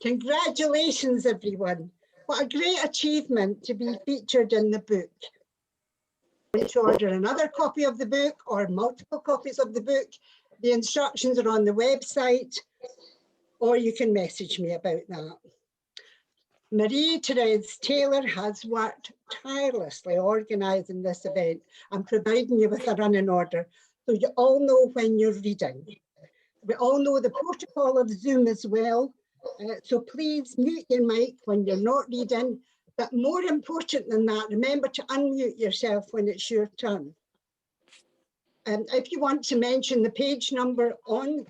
Congratulations, everyone. What a great achievement to be featured in the book. To order another copy of the book or multiple copies of the book, the instructions are on the website, or you can message me about that. Marie-Therese Taylor has worked tirelessly organising this event and providing you with a running order, so you all know when you're reading. We all know the protocol of Zoom as well, so please mute your mic when you're not reading, but more important than that, remember to unmute yourself when it's your turn. And if you want to mention the page number on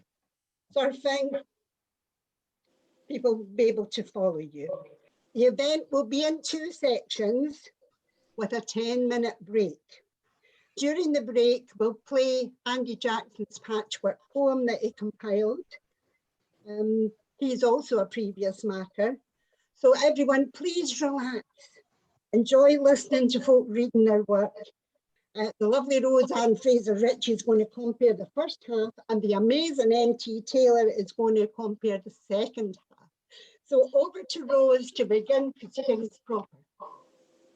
surfing, people will be able to follow you. The event will be in 2 sections with a 10-minute break. During the break, we'll play Andy Jackson's patchwork poem that he compiled. He's also a previous Makar. So everyone, please relax. Enjoy listening to folk reading their work. The lovely Roseanne Fraser-Ritchie is going to compare the first half, and the amazing M.T. Taylor is going to compare the second half. So over to Rose to begin proceedings proper.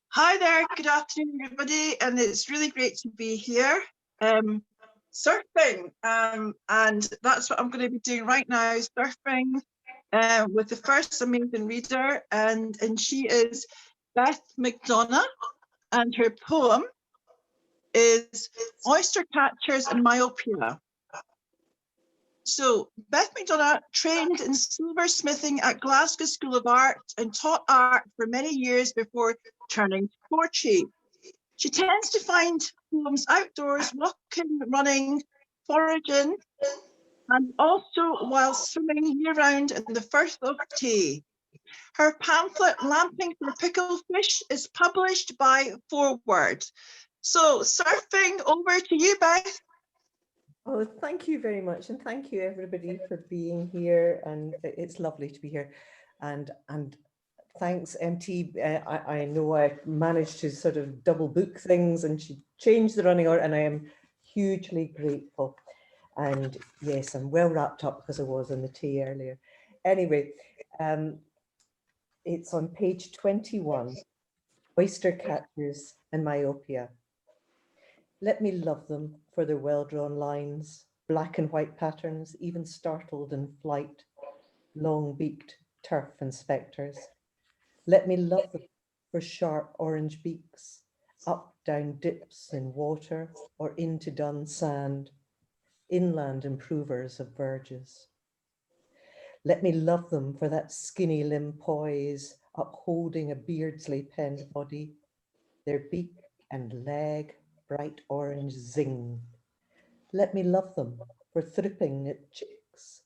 Hi there, good afternoon everybody, and it's really great to be here. Surfing, and that's what I'm going to be doing right now, surfing with the first amazing reader, and she is Beth McDonough, and her poem is Oyster Catchers and Myopia. So Beth McDonough trained in silversmithing at Glasgow School of Art and taught art for many years before turning to poetry. She tends to find poems outdoors, walking, running, foraging, and also while swimming year-round in the Firth of Tay. Her pamphlet, Lamping for Picklefish, is published by Forward. So surfing, over to you, Beth. Oh, thank you very much, and thank you everybody for being here, and it's lovely to be here. And thanks, MT. I know I managed to sort of double book things, and she changed the running order, and I am hugely grateful. And yes, I'm well wrapped up because I was in the tea earlier. Anyway, it's on page 21, Oyster Catchers and Myopia. Let me love them for their well-drawn lines, black and white patterns, even startled in flight, long-beaked turf inspectors. Let me love them for sharp orange beaks, up-down dips in water or into dun sand, inland improvers of verges. Let me love them for that skinny limb poise, upholding a Beardsley penned body, their beak and leg bright orange zing. Let me love them for thripping at chicks,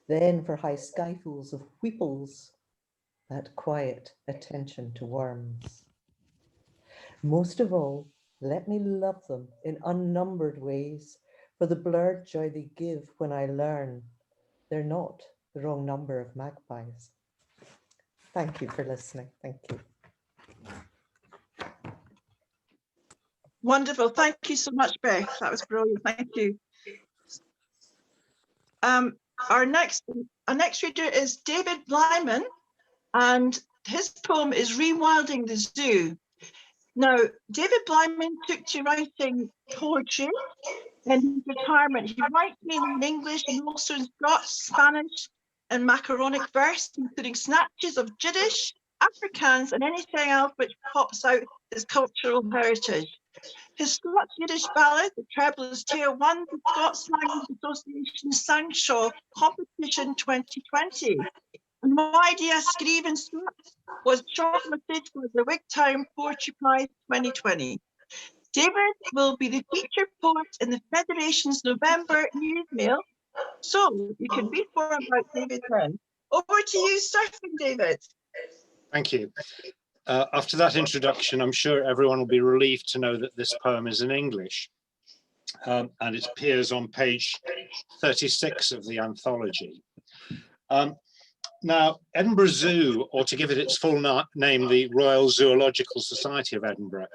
then for high skyfuls of wheeples, that quiet attention to worms. Most of all, let me love them in unnumbered ways for the blurred joy they give when I learn they're not the wrong number of magpies. Thank you for listening. Thank you. Wonderful. Thank you so much, Beth. That was brilliant. Thank you. Our next reader is David Blyman, and his poem is Rewilding the Zoo. Now, David Blyman took to writing poetry in his retirement. He writes mainly in English and also in Scots, Spanish, and macaronic verse, including snatches of Jiddish, Afrikaans, and anything else which pops out as cultural heritage. His Scots Yiddish ballad, The Trebler's Tale, won the Scots Language Association Sangshaw Competition 2020. And Why Do You Scrive in Scots was shortlisted for the Wigtown Poetry Prize 2020. David will be the featured poet in the Federation's November Newsmail, so you can read more about David then. Over to you, surfing, David. Thank you. After that introduction, I'm sure everyone will be relieved to know that this poem is in English, and it appears on page 36 of the anthology. Now, Edinburgh Zoo, or to give it its full name, the Royal Zoological Society of Edinburgh,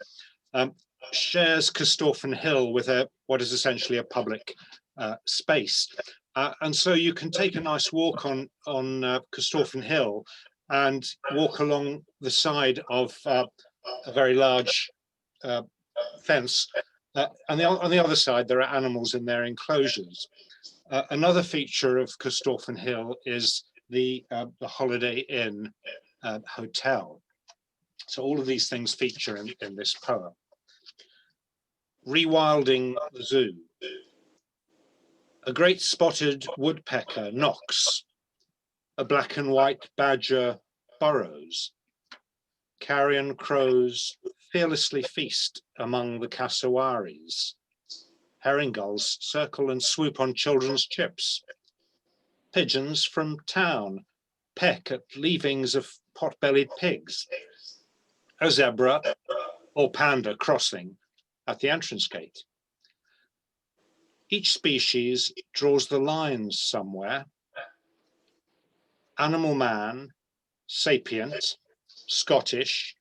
shares Corstorphine Hill with what is essentially a public space. And so you can take a nice walk on Corstorphine Hill and walk along the side of a very large fence. And on the other side, there are animals in their enclosures. Another feature of Corstorphine Hill is the Holiday Inn hotel. So all of these things feature in this poem. Rewilding the zoo. A great spotted woodpecker knocks. A black and white badger burrows. Carrion crows fearlessly feast among the cassowaries. Herring gulls circle and swoop on children's chips. Pigeons from town peck at leavings of pot-bellied pigs. A zebra or panda crossing at the entrance gate. Each species draws the lines somewhere. Animal man, sapient, Scottish,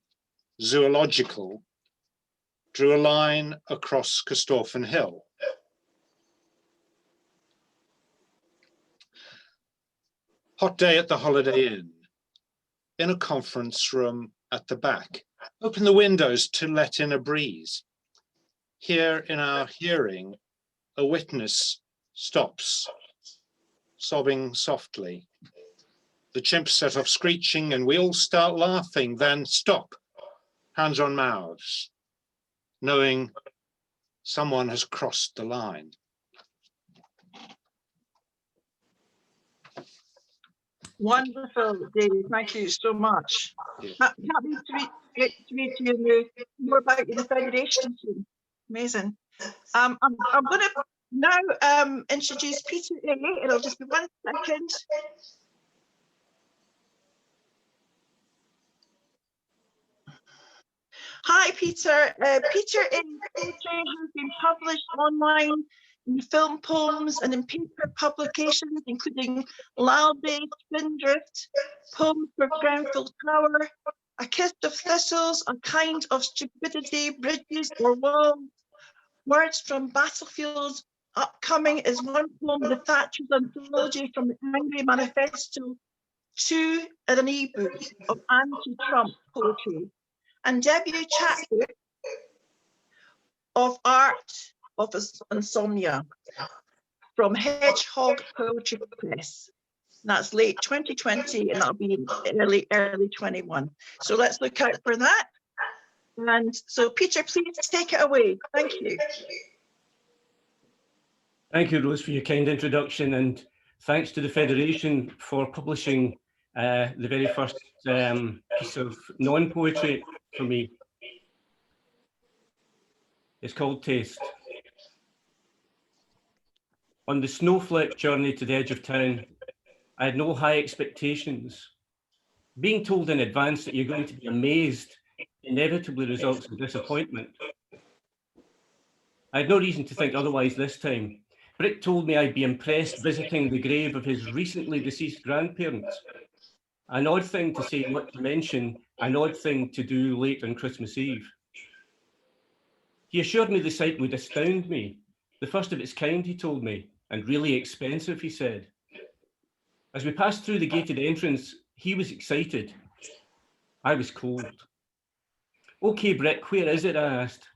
zoological, drew a line across Corstorphine Hill. Hot day at the Holiday Inn. In a conference room at the back. Open the windows to let in a breeze. Here in our hearing, a witness stops, sobbing softly. The chimps set off screeching and we all start laughing, then stop, hands on mouths, knowing someone has crossed the line. Wonderful, David. Thank you so much. Happy to meet you more about the Federation soon. Amazing. I'm going to now introduce Peter A. It'll just be 1 second. Hi, Peter. Peter in poetry has been published online in film poems and in paper publications, including Lalby, Spindrift, Poems for Grenfell Tower, A Kiss of Thistles, A Kind of Stupidity, Bridges or Walls, Words from Battlefields. Upcoming is one poem, The Thatcher's Anthology from the Angry Manifesto, 2 and an e-book of anti-Trump poetry, and debut chapbook of Art of Insomnia from Hedgehog Poetry Press. That's late 2020 and that'll be early 21. So let's look out for that. And so Peter, please take it away. Thank you. Thank you, Rose, for your kind introduction, and thanks to the Federation for publishing the very first piece of non-poetry for me. It's called Taste. On the snowflake journey to the edge of town, I had no high expectations. Being told in advance that you're going to be amazed inevitably results in disappointment. I had no reason to think otherwise this time. Brick told me I'd be impressed visiting the grave of his recently deceased grandparents. An odd thing to say, not to mention, an odd thing to do late on Christmas Eve. He assured me the sight would astound me. The first of its kind, he told me, and really expensive, he said. As we passed through the gated entrance, he was excited. I was cold. Okay, Brick, where is it? I asked.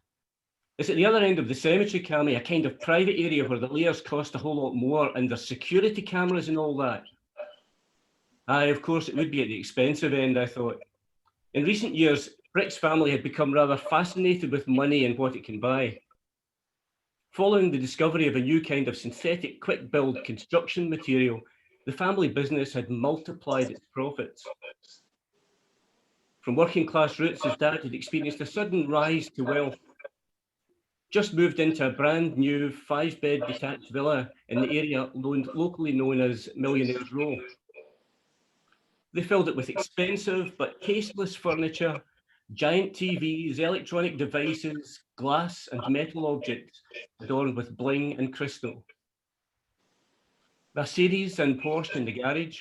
It's at the other end of the cemetery, Cammy, a kind of private area where the layers cost a whole lot more and there's security cameras and all that. Aye, of course, it would be at the expensive end, I thought. In recent years, Brick's family had become rather fascinated with money and what it can buy. Following the discovery of a new kind of synthetic quick-build construction material, the family business had multiplied its profits. From working-class roots, his dad had experienced a sudden rise to wealth. Just moved into a brand new 5-bed detached villa in the area locally known as Millionaire's Row. They filled it with expensive but tasteless furniture, giant TVs, electronic devices, glass and metal objects adorned with bling and crystal. Mercedes and Porsche in the garage.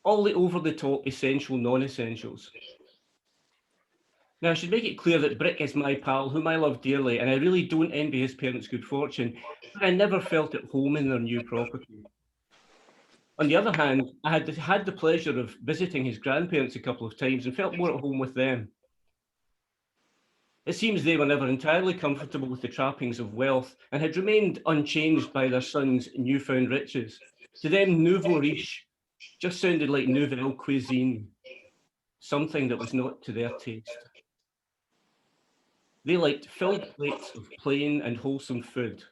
All the over-the-top essential non-essentials. Now, I should make it clear that Brick is my pal, whom I love dearly, and I really don't envy his parents' good fortune, but I never felt at home in their new property. On the other hand, I had the pleasure of visiting his grandparents a couple of times and felt more at home with them. It seems they were never entirely comfortable with the trappings of wealth and had remained unchanged by their son's newfound riches. To them, nouveau riche just sounded like nouvelle cuisine, something that was not to their taste. They liked filled plates of plain and wholesome food.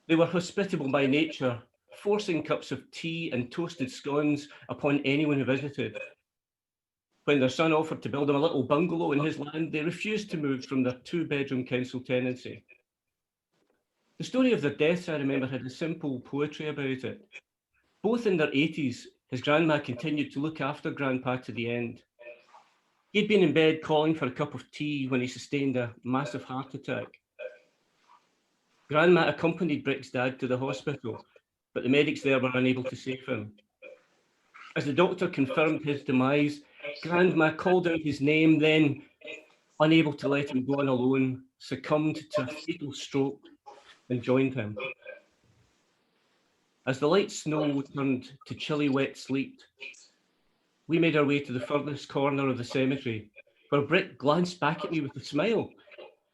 They were hospitable by nature, forcing cups of tea and toasted scones upon anyone who visited. When their son offered to build them a little bungalow in his land, they refused to move from their two-bedroom council tenancy. The story of their deaths, I remember, had a simple poetry about it. Both in their 80s, his grandma continued to look after Grandpa to the end. He'd been in bed calling for a cup of tea when he sustained a massive heart attack. Grandma accompanied Brick's dad to the hospital, but the medics there were unable to save him. As the doctor confirmed his demise, Grandma called out his name, then, unable to let him go on alone, succumbed to a fatal stroke and joined him. As the light snow turned to chilly, wet sleet, we made our way to the furthest corner of the cemetery, where Brick glanced back at me with a smile,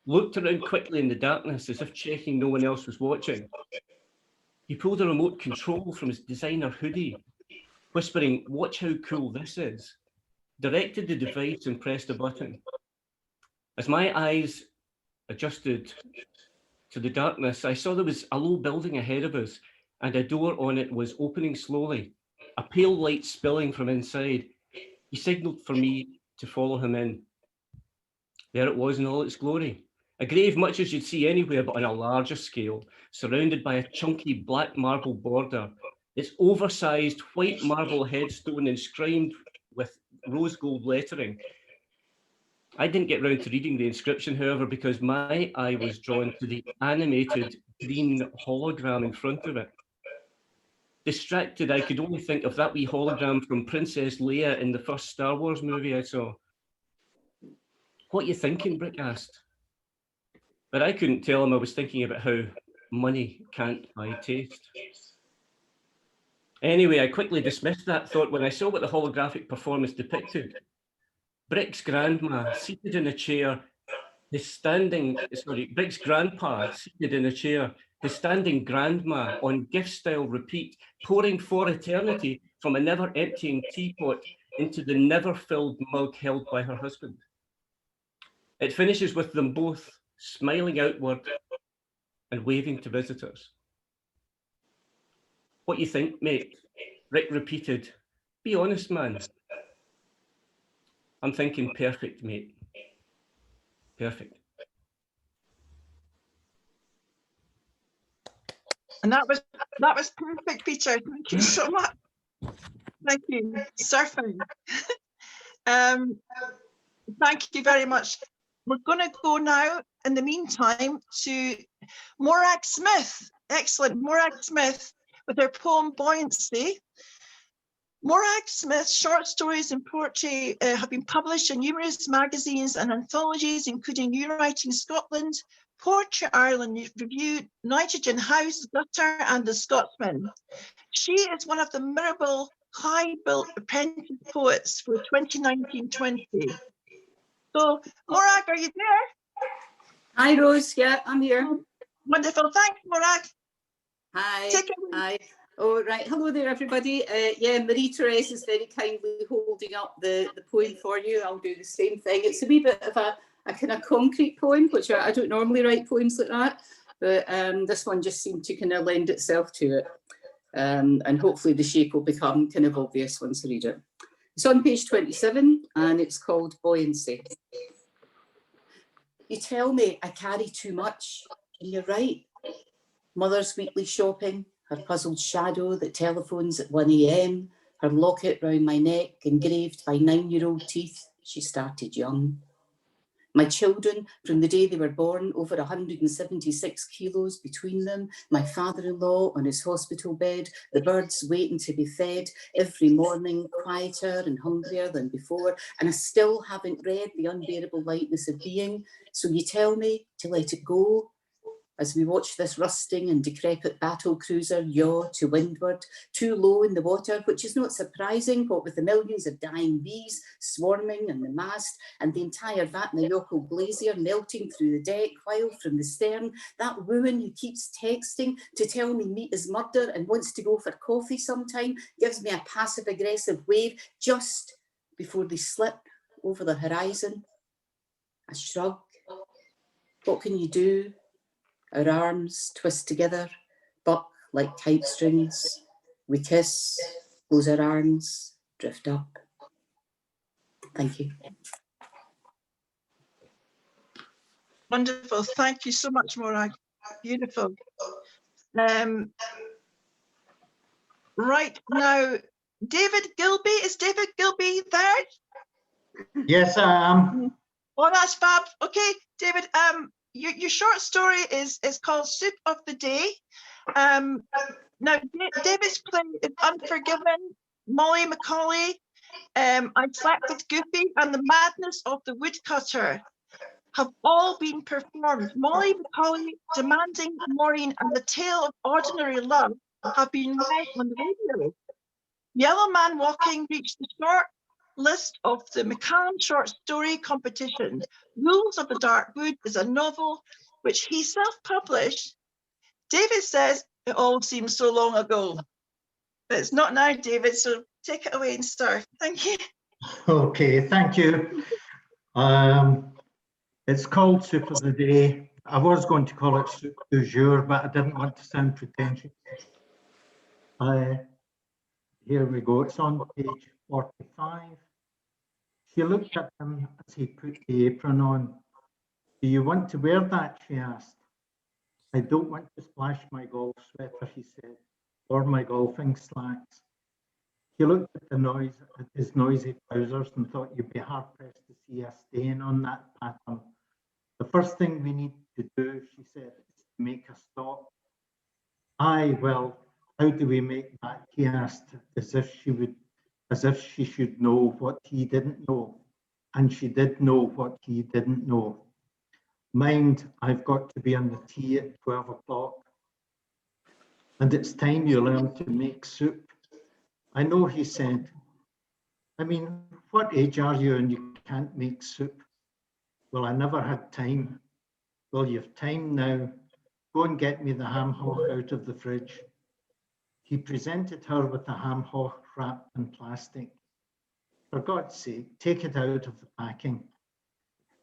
looked around quickly in the darkness as if checking no one else was watching. He pulled a remote control from his designer hoodie, whispering, "Watch how cool this is," directed the device and pressed a button. As my eyes adjusted to the darkness, I saw there was a low building ahead of us, and a door on it was opening slowly, a pale light spilling from inside. He signalled for me to follow him in. There it was in all its glory, a grave much as you'd see anywhere but on a larger scale, surrounded by a chunky black marble border, its oversized white marble headstone inscribed with rose gold lettering. I didn't get round to reading the inscription, however, because my eye was drawn to the animated green hologram in front of it. Distracted, I could only think of that wee hologram from Princess Leia in the first Star Wars movie I saw. "What you thinking?" Brick asked. But I couldn't tell him I was thinking about how money can't buy taste. Anyway, I quickly dismissed that thought when I saw what the holographic performance depicted. Brick's grandma seated in a chair, Brick's grandpa seated in a chair, his standing grandma on gift-style repeat, pouring for eternity from a never-emptying teapot into the never-filled mug held by her husband. It finishes with them both smiling outward and waving to visitors. "What you think, mate?" Rick repeated. "Be honest, man." "I'm thinking perfect, mate. Perfect." And that was perfect, Peter. Thank you so much. Thank you. Surfing. Thank you very much. We're going to go now, in the meantime, to Morag Smith. Excellent. Morag Smith with her poem Buoyancy. Morag Smith's short stories and poetry have been published in numerous magazines and anthologies, including New Writing Scotland, Poetry Ireland Review, Nitrogen House, Gutter, and The Scotsman. She is one of the memorable high-built apprentice poets for 2019-20. So, Morag, are you there? Hi, Rose. Yeah, I'm here. Wonderful. Thanks, Morag. Hi. Take it away. Hi. Oh, right. Hello there, everybody. Yeah, Marie-Therese is very kindly holding up the poem for you. I'll do the same thing. It's a wee bit of a kind of concrete poem, which I don't normally write poems like that, but this one just seemed to kind of lend itself to it. And hopefully the shape will become kind of obvious once I read it. It's on page 27 and it's called Buoyancy. You tell me I carry too much, and you're right. Mother's weekly shopping, her puzzled shadow that telephones at 1 AM, her locket round my neck engraved by 9-year-old teeth. She started young. My children, from the day they were born, over 176 kilos between them. My father-in-law on his hospital bed, the birds waiting to be fed every morning, quieter and hungrier than before. And I still haven't read The Unbearable Lightness of Being. So you tell me to let it go, as we watch this rusting and decrepit battle cruiser yaw to windward, too low in the water, which is not surprising, what with the millions of dying bees swarming on the mast and the entire Vatnajökull glacier melting through the deck, while from the stern, that woman who keeps texting to tell me meat is murder and wants to go for coffee sometime gives me a passive-aggressive wave just before they slip over the horizon. I shrug. What can you do? Our arms twist together, buck like kite strings. We kiss, close our arms, drift up. Thank you. Wonderful. Thank you so much, Morag. Beautiful. Right now, David Gilby. Is David Gilby there? Yes, I am. Oh, that's fab. Okay, David. Your short story is called Soup of the Day. Now, David's play is Unforgiven, Molly Macaulay, I Slept with Goofy, and The Madness of the Woodcutter have all been performed. Molly Macaulay, Demanding Maureen, and The Tale of Ordinary Love have been read on the radio. Yellow Man Walking reached the short list of the Mackintosh short story competition. Rules of the Dark Wood is a novel which he self-published. David says it all seems so long ago, but it's not now, David, so take it away and start. Thank you. Okay, thank you. It's called Soup of the Day. I was going to call it Soup du Jour, but I didn't want to sound pretentious. Here we go. It's on page 45. She looked at him as he put the apron on. Do you want to wear that? She asked. I don't want to splash my golf sweater, he said, or my golfing slacks. He looked at his noisy trousers and thought you'd be hard-pressed to see a stain on that pattern. The first thing we need to do, she said, is to make a stop. Aye, well, how do we make that? He asked, as if she should know what he didn't know. And she did know what he didn't know. Mind, I've got to be on the tee at 12 o'clock. And it's time you learn to make soup. I know, he said. I mean, what age are you and you can't make soup? Well, I never had time. Well, you've time now. Go and get me the ham hock out of the fridge. He presented her with the ham hock wrapped in plastic. For God's sake, take it out of the packing.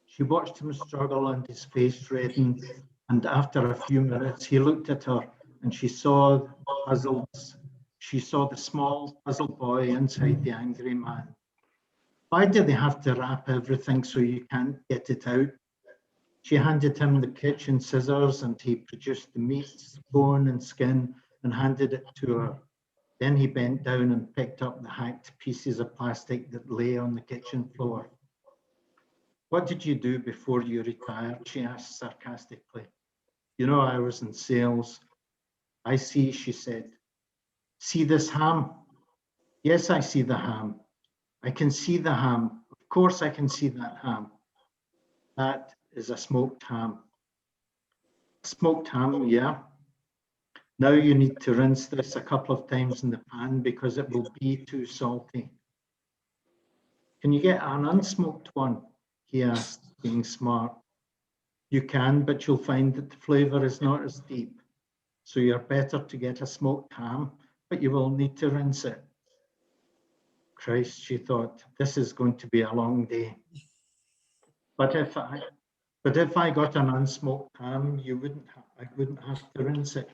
She watched him struggle and his face reddened, and after a few minutes he looked at her and she saw the small puzzled boy inside the angry man. Why do they have to wrap everything so you can't get it out? She handed him the kitchen scissors and he produced the meat, bone and skin and handed it to her. Then he bent down and picked up the hacked pieces of plastic that lay on the kitchen floor. What did you do before you retired? She asked sarcastically. You know, I was in sales. I see, she said. See this ham? Yes, I see the ham. I can see the ham. Of course I can see that ham. That is a smoked ham. Smoked ham, yeah. Now you need to rinse this a couple of times in the pan because it will be too salty. Can you get an unsmoked one? He asked, being smart. You can, but you'll find that the flavour is not as deep. So you're better to get a smoked ham, but you will need to rinse it. Christ, she thought, this is going to be a long day. But if I got an unsmoked ham, I wouldn't have to rinse it.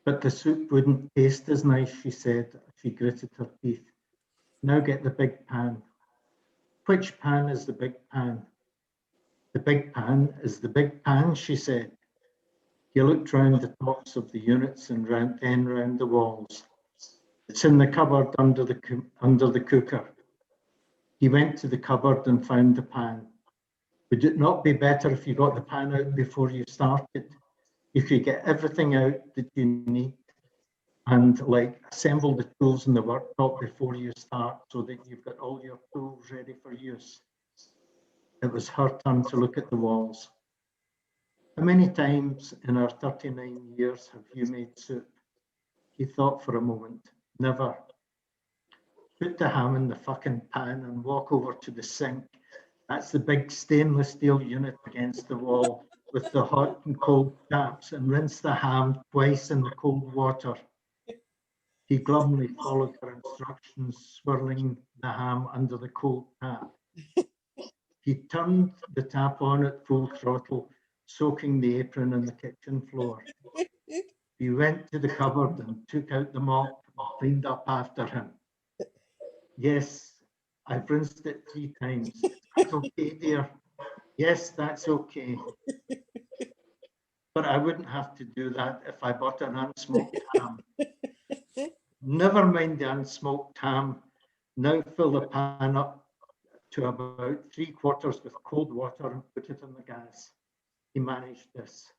But the soup wouldn't taste as nice, she said as she gritted her teeth. Now get the big pan. Which pan is the big pan? The big pan is the big pan, she said. He looked round the tops of the units and then round the walls. It's in the cupboard under the cooker. He went to the cupboard and found the pan. Would it not be better if you got the pan out before you started? You could get everything out that you need and like assemble the tools in the worktop before you start so that you've got all your tools ready for use. It was her turn to look at the walls. How many times in our 39 years have you made soup? He thought for a moment. Never. Put the ham in the fucking pan and walk over to the sink. That's the big stainless steel unit against the wall with the hot and cold taps, and rinse the ham twice in the cold water. He glumly followed her instructions, swirling the ham under the cold tap. He turned the tap on at full throttle, soaking the apron in the kitchen floor. He went to the cupboard and took out the mop and cleaned up after him. Yes, I've rinsed it 3 times. That's okay, dear. Yes, that's okay. But I wouldn't have to do that if I bought an unsmoked ham. Never mind the unsmoked ham. Now fill the pan up to about 3/4 with cold water and put it on the gas. He managed this.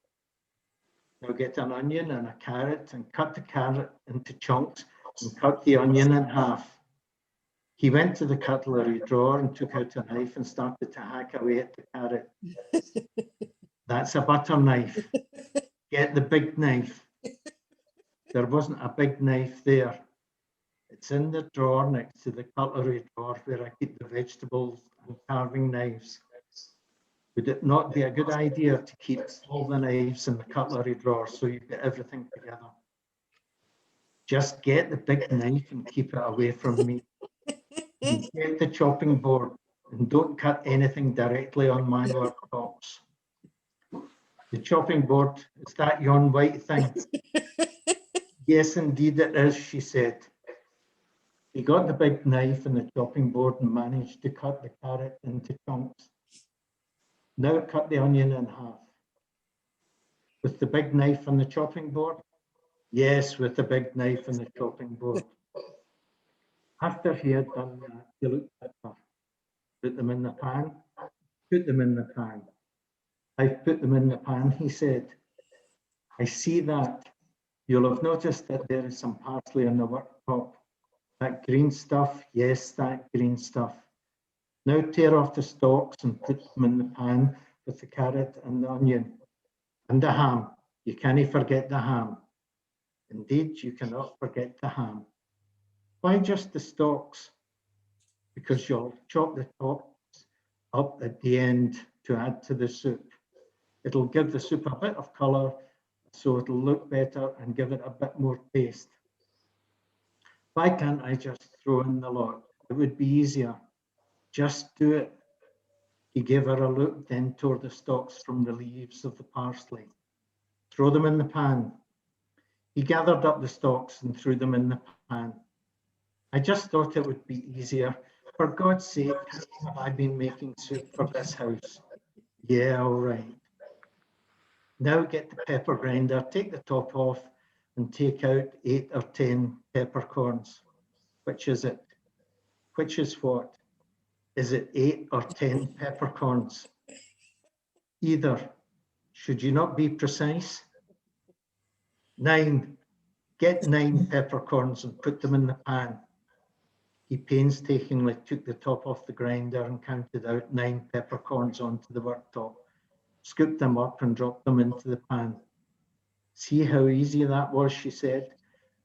Now get an onion and a carrot and cut the carrot into chunks and cut the onion in half. He went to the cutlery drawer and took out a knife and started to hack away at the carrot. That's a butter knife. Get the big knife. There wasn't a big knife there. It's in the drawer next to the cutlery drawer where I keep the vegetables and carving knives. Would it not be a good idea to keep all the knives in the cutlery drawer so you get everything together? Just get the big knife and keep it away from me. And get the chopping board and don't cut anything directly on my worktops. The chopping board, is that yon white thing? Yes, indeed it is, she said. He got the big knife and the chopping board and managed to cut the carrot into chunks. Now cut the onion in half. With the big knife on the chopping board? Yes, with the big knife and the chopping board. After he had done that, he looked at her. Put them in the pan? Put them in the pan. I've put them in the pan, he said. I see that. You'll have noticed that there is some parsley on the worktop. That green stuff, yes, that green stuff. Now tear off the stalks and put them in the pan with the carrot and the onion. And the ham. You can't forget the ham. Indeed, you cannot forget the ham. Why just the stalks? Because you'll chop the tops up at the end to add to the soup. It'll give the soup a bit of colour, so it'll look better and give it a bit more taste. Why can't I just throw in the lot? It would be easier. Just do it. He gave her a look, then tore the stalks from the leaves of the parsley. Throw them in the pan. He gathered up the stalks and threw them in the pan. I just thought it would be easier. For God's sake, how long have I been making soup for this house? Yeah, all right. Now get the pepper grinder, take the top off, and take out 8 or 10 peppercorns. Which is it? Which is what? Is it 8 or 10 peppercorns? Either. Should you not be precise? 9. Get 9 peppercorns and put them in the pan. He painstakingly took the top off the grinder and counted out 9 peppercorns onto the worktop, scooped them up and dropped them into the pan. See how easy that was, she said,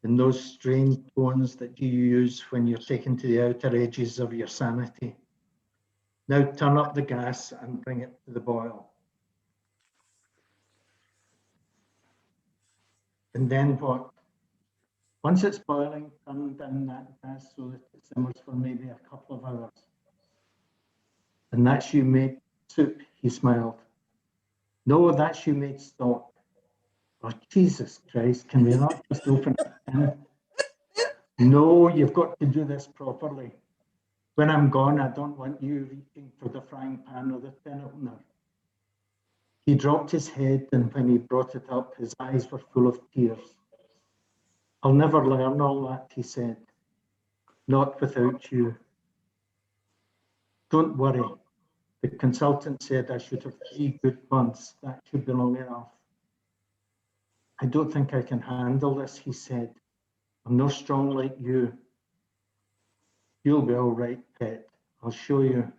in those strained tones that you use when you're taken to the outer edges of your sanity. Now turn up the gas and bring it to the boil. And then what? Once it's boiling, turn down that gas so that it simmers for maybe a couple of hours. And that's you made soup, he smiled. No, that's you made stock. Oh, Jesus Christ, can we not just open it? No, you've got to do this properly. When I'm gone, I don't want you reaching for the frying pan or the tin opener. He dropped his head, and when he brought it up, his eyes were full of tears. I'll never learn all that, he said. Not without you. Don't worry. The consultant said I should have 3 good months. That should be long enough. I don't think I can handle this, he said. I'm not strong like you. You'll be all right, pet. I'll show you.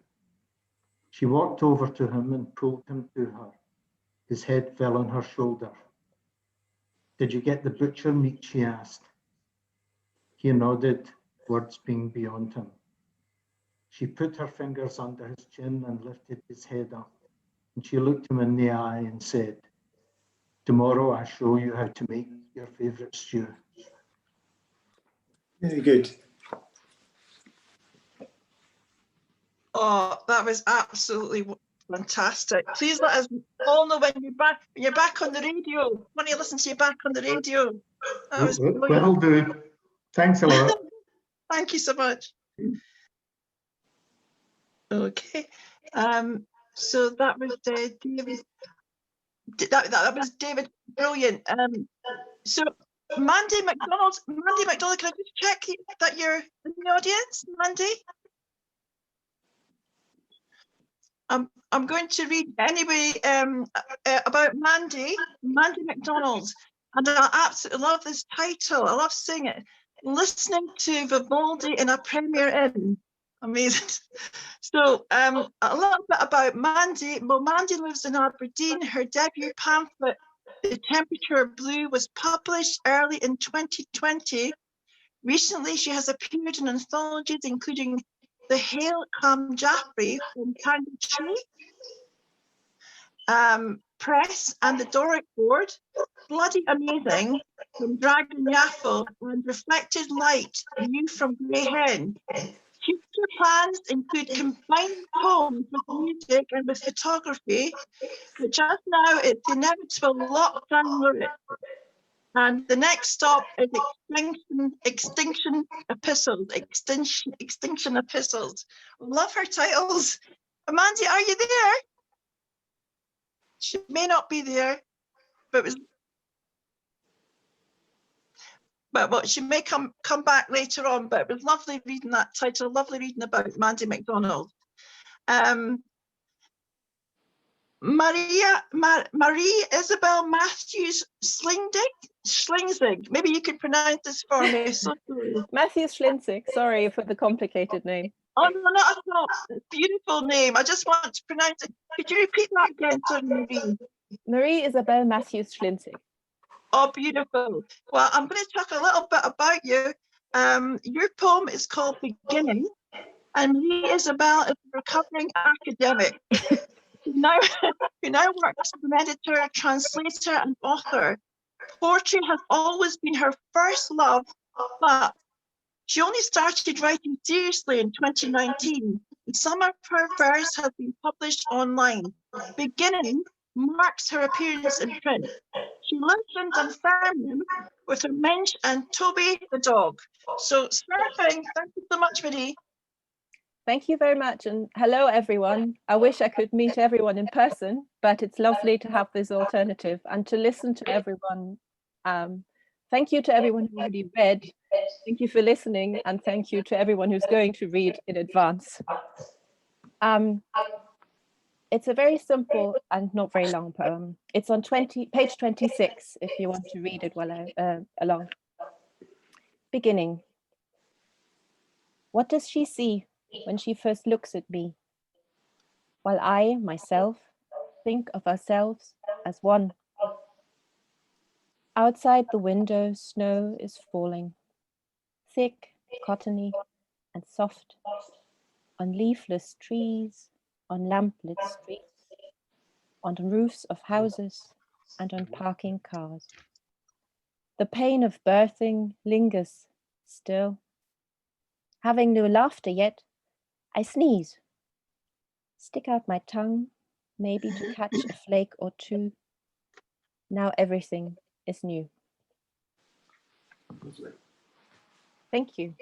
She walked over to him and pulled him to her. His head fell on her shoulder. Did you get the butcher meat, she asked. He nodded, words being beyond him. She put her fingers under his chin and lifted his head up, and she looked him in the eye and said, tomorrow I'll show you how to make your favourite stew. Very good. Oh, that was absolutely fantastic. Please let us all know when you're back on the radio. I want to listen to you back on the radio. That was brilliant. Will do. Thanks a lot. Thank you so much. Okay. So that was David. That was David. Brilliant. So Mandy McDonald, can I just check that you're in the audience, Mandy? I'm going to read anyway about Mandy McDonald, and I absolutely love this title. I love saying it. Listening to Vivaldi in a Premier Inn. Amazing. So a little bit about Mandy. Well, Mandy lives in Aberdeen. Her debut pamphlet, The Temperature of Blue, was published early in 2020. Recently, she has appeared in anthologies including The Hail Come Jaffrey from Candy Tree Press and the Doric Board, Bloody Amazing from Dragon Yaffle, and Reflected Light, New from Grey Hen. Future plans include combining poems with music and with photography, but just now it's the inevitable lockdown lyric. And the next stop is Extinction Epistles. Extinction Epistles. Love her titles. Amanda, are you there? She may not be there, but she may come back later on. But it was lovely reading that title. Lovely reading about Mandy McDonald. Marie Isabel Matthews Schlingzig. Maybe you could pronounce this for me. So Matthews Schlingzig. Sorry for the complicated name. Oh no, not at all. Beautiful name. I just want to pronounce it. Could you repeat that again, sorry, Marie? Marie Isabel Matthews Schlingzig. Oh, beautiful. Well, I'm going to talk a little bit about you. Your poem is called Beginning, and Marie Isabel is a recovering academic. who now works as an editor, translator, and author. Poetry has always been her first love, but she only started writing seriously in 2019. Some of her verse has been published online. Beginning marks her appearance in print. She lives in Dunfermline with her mensch and Toby the dog. So surfing, thank you so much, Marie. Thank you very much, and hello everyone. I wish I could meet everyone in person, but it's lovely to have this alternative and to listen to everyone. Thank you to everyone who already read. Thank you for listening, and thank you to everyone who's going to read in advance. It's a very simple and not very long poem. It's on page 26 if you want to read it along. Beginning. What does she see when she first looks at me? While I, myself, think of ourselves as one. Outside the window, snow is falling, thick, cottony, and soft, on leafless trees, on lamplit streets, on the roofs of houses, and on parking cars. The pain of birthing lingers still. Having no laughter yet, I sneeze, stick out my tongue, maybe to catch a flake or two. Now everything is new. Thank you.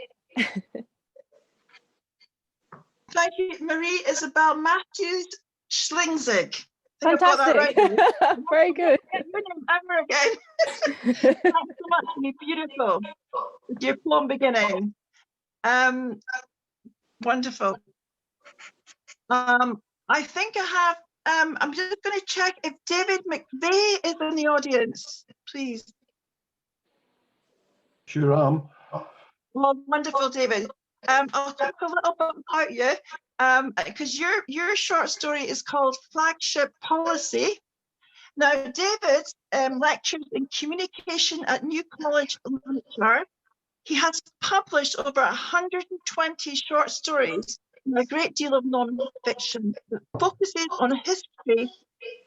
Thank you, Marie Isabel Matthews Schlingzig. Fantastic. Right. Very good. Ever again. Thanks so much. You're beautiful. Your poem Beginning. Wonderful. I think I have, I'm just going to check if David Mcveigh is in the audience, please. Sure am. Well, wonderful, David. I'll talk a little bit about you, because your short story is called Flagship Policy. Now, David lectures in communication at New College, Lanarkshire. He has published over 120 short stories and a great deal of non-fiction that focuses on history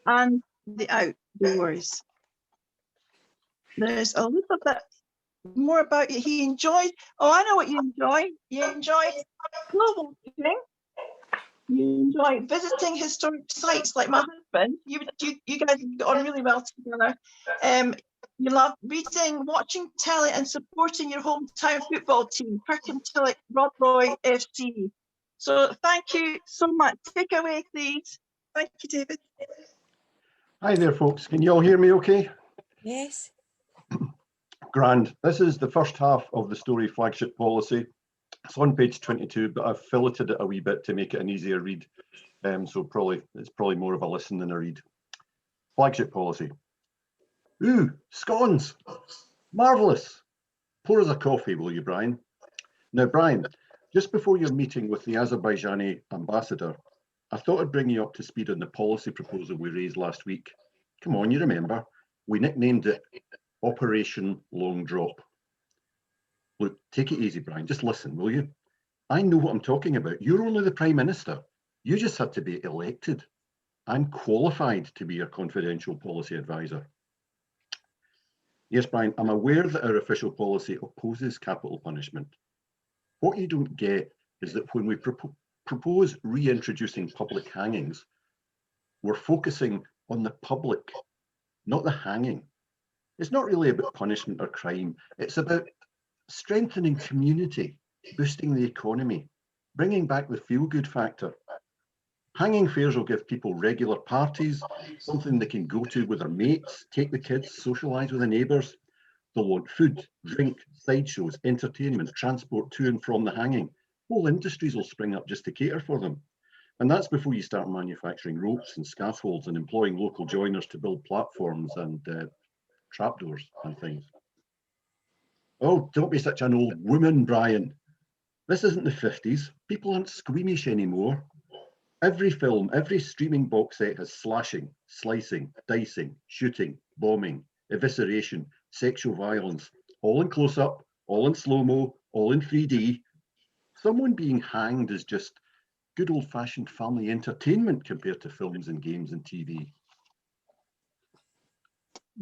and the outdoors. There's a little bit more about you. He enjoyed, oh, I know what you enjoy. You enjoy global walking. You enjoy visiting historic sites like my husband. You guys got on really well together. You love reading, watching telly and supporting your hometown football team, Kirkconnell Rodroy FC. So thank you so much. Take away, please. Thank you, David. Hi there, folks. Can you all hear me okay? Yes. Grand. This is the first half of the story Flagship Policy. It's on page 22, but I've filleted it a wee bit to make it an easier read. So it's probably more of a listen than a read. Flagship Policy. Ooh, scones. Marvellous. Pour us a coffee, will you, Brian? Now, Brian, just before your meeting with the Azerbaijani ambassador, I thought I'd bring you up to speed on the policy proposal we raised last week. Come on, you remember. We nicknamed it Operation Long Drop. Look, take it easy, Brian. Just listen, will you? I know what I'm talking about. You're only the Prime Minister. You just had to be elected. I'm qualified to be your confidential policy advisor. Yes, Brian, I'm aware that our official policy opposes capital punishment. What you don't get is that when we propose reintroducing public hangings, we're focusing on the public, not the hanging. It's not really about punishment or crime. It's about strengthening community, boosting the economy, bringing back the feel-good factor. Hanging fairs will give people regular parties, something they can go to with their mates, take the kids, socialise with the neighbours. They'll want food, drink, sideshows, entertainment, transport to and from the hanging. Whole industries will spring up just to cater for them. And that's before you start manufacturing ropes and scaffolds and employing local joiners to build platforms and trapdoors and things. Oh, don't be such an old woman, Brian. This isn't the 50s. People aren't squeamish anymore. Every film, every streaming box set has slashing, slicing, dicing, shooting, bombing, evisceration, sexual violence, all in close-up, all in slow-mo, all in 3D. Someone being hanged is just good old-fashioned family entertainment compared to films and games and TV.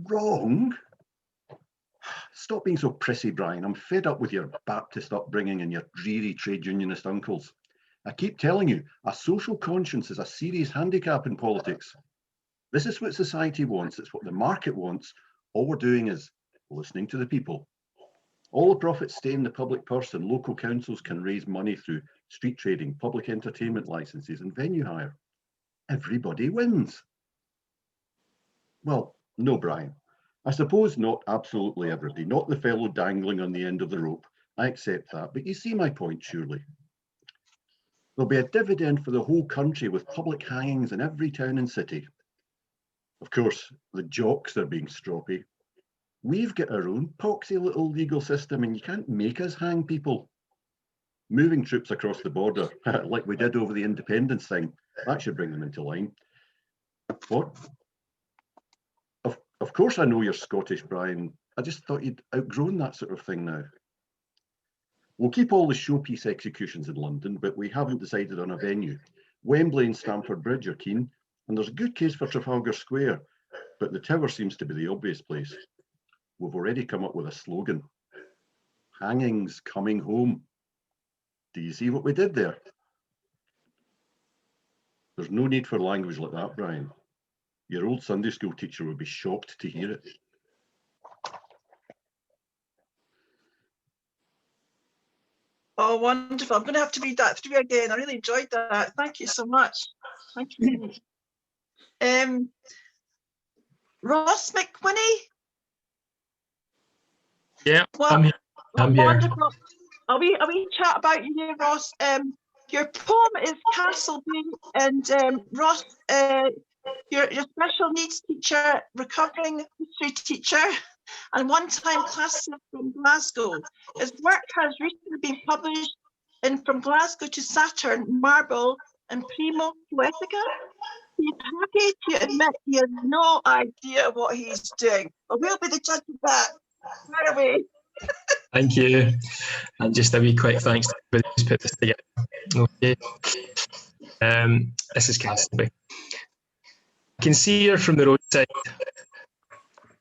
Wrong? Stop being so prissy, Brian. I'm fed up with your Baptist upbringing and your dreary trade unionist uncles. I keep telling you, a social conscience is a serious handicap in politics. This is what society wants. It's what the market wants. All we're doing is listening to the people. All the profits stay in the public purse, and local councils can raise money through street trading, public entertainment licenses, and venue hire. Everybody wins. Well, no, Brian. I suppose not absolutely everybody, not the fellow dangling on the end of the rope. I accept that, but you see my point, surely. There'll be a dividend for the whole country with public hangings in every town and city. Of course, the jocks are being stroppy. We've got our own poxy little legal system, and you can't make us hang people. Moving troops across the border, like we did over the independence thing, that should bring them into line. What? Of course I know you're Scottish, Brian. I just thought you'd outgrown that sort of thing now. We'll keep all the showpiece executions in London, but we haven't decided on a venue. Wembley and Stamford Bridge are keen, and there's a good case for Trafalgar Square, but the Tower seems to be the obvious place. We've already come up with a slogan. Hangings coming home. Do you see what we did there? There's no need for language like that, Brian. Your old Sunday school teacher would be shocked to hear it. Oh, wonderful. I'm going to have to read that through again. I really enjoyed that. Thank you so much. Thank you. Ross McQuinney? Yeah, well, I'm here. wonderful. Are we chat about you here, Ross? Your poem is Castle Bay, and Ross, your special needs teacher, recovering history teacher, and one-time classroom from Glasgow. His work has recently been published in From Glasgow to Saturn, Marble, and Primo Poetica. He's happy to admit he has no idea what he's doing, but we'll be the judge of that. Right away. Thank you. And just a wee quick thanks to everybody who's put this together. Okay. This is Castleby. I can see her from the roadside.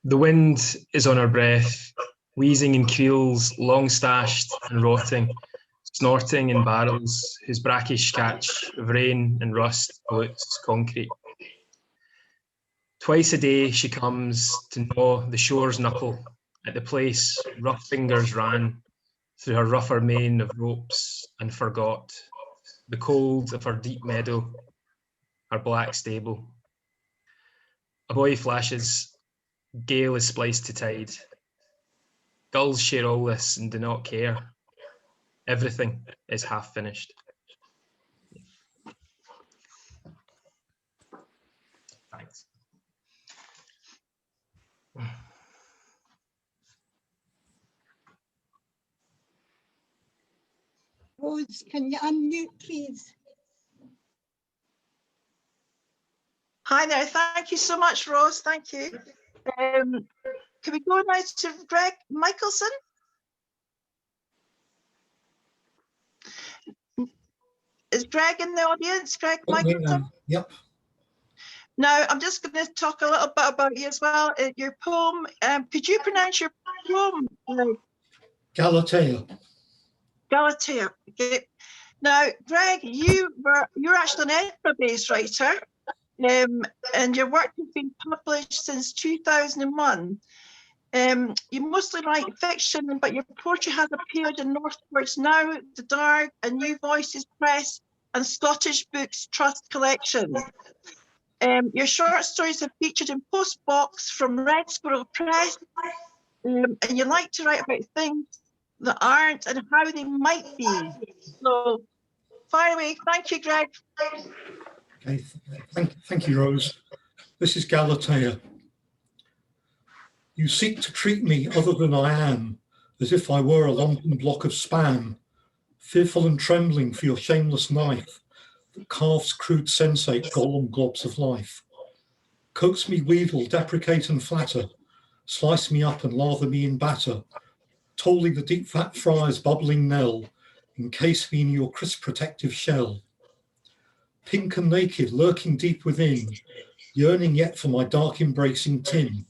The wind is on her breath, wheezing in keels, long-stashed and rotting, snorting in barrels whose brackish catch of rain and rust pollutes concrete. Twice a day she comes to gnaw the shore's knuckle at the place rough fingers ran through her rougher mane of ropes and forgot the cold of her deep meadow, her black stable. A boy flashes, gale is spliced to tide. Gulls share all this and do not care. Everything is half finished. Thanks. Rose, can you unmute, please? Hi there, thank you so much, Rose, thank you. Can we go now to Greg Michelson? Is Greg in the audience? Greg Michelson? Yep. Now, I'm just going to talk a little bit about you as well. Your poem, could you pronounce your poem? Galatea. Galatea. Okay. Now, Greg, you're actually an Edinburgh-based writer, and your work has been published since 2001. You mostly write fiction, but your poetry has appeared in Northwards Now, The Dark, and New Voices Press, and Scottish Books Trust collection. Your short stories have featured in Postbox from Red Squirrel Press, and you like to write about things that aren't and how they might be. So, fire away. Thank you, Greg. Okay, thank you, Rose. This is Galatea. You seek to treat me other than I am, as if I were a London block of spam, fearful and trembling for your shameless knife that carves crude sensate golem globs of life. Coax me, wheedle, deprecate and flatter, slice me up and lather me in batter, tolling the deep fat fry's bubbling knell, encase me in your crisp protective shell. Pink and naked, lurking deep within, yearning yet for my dark embracing tin.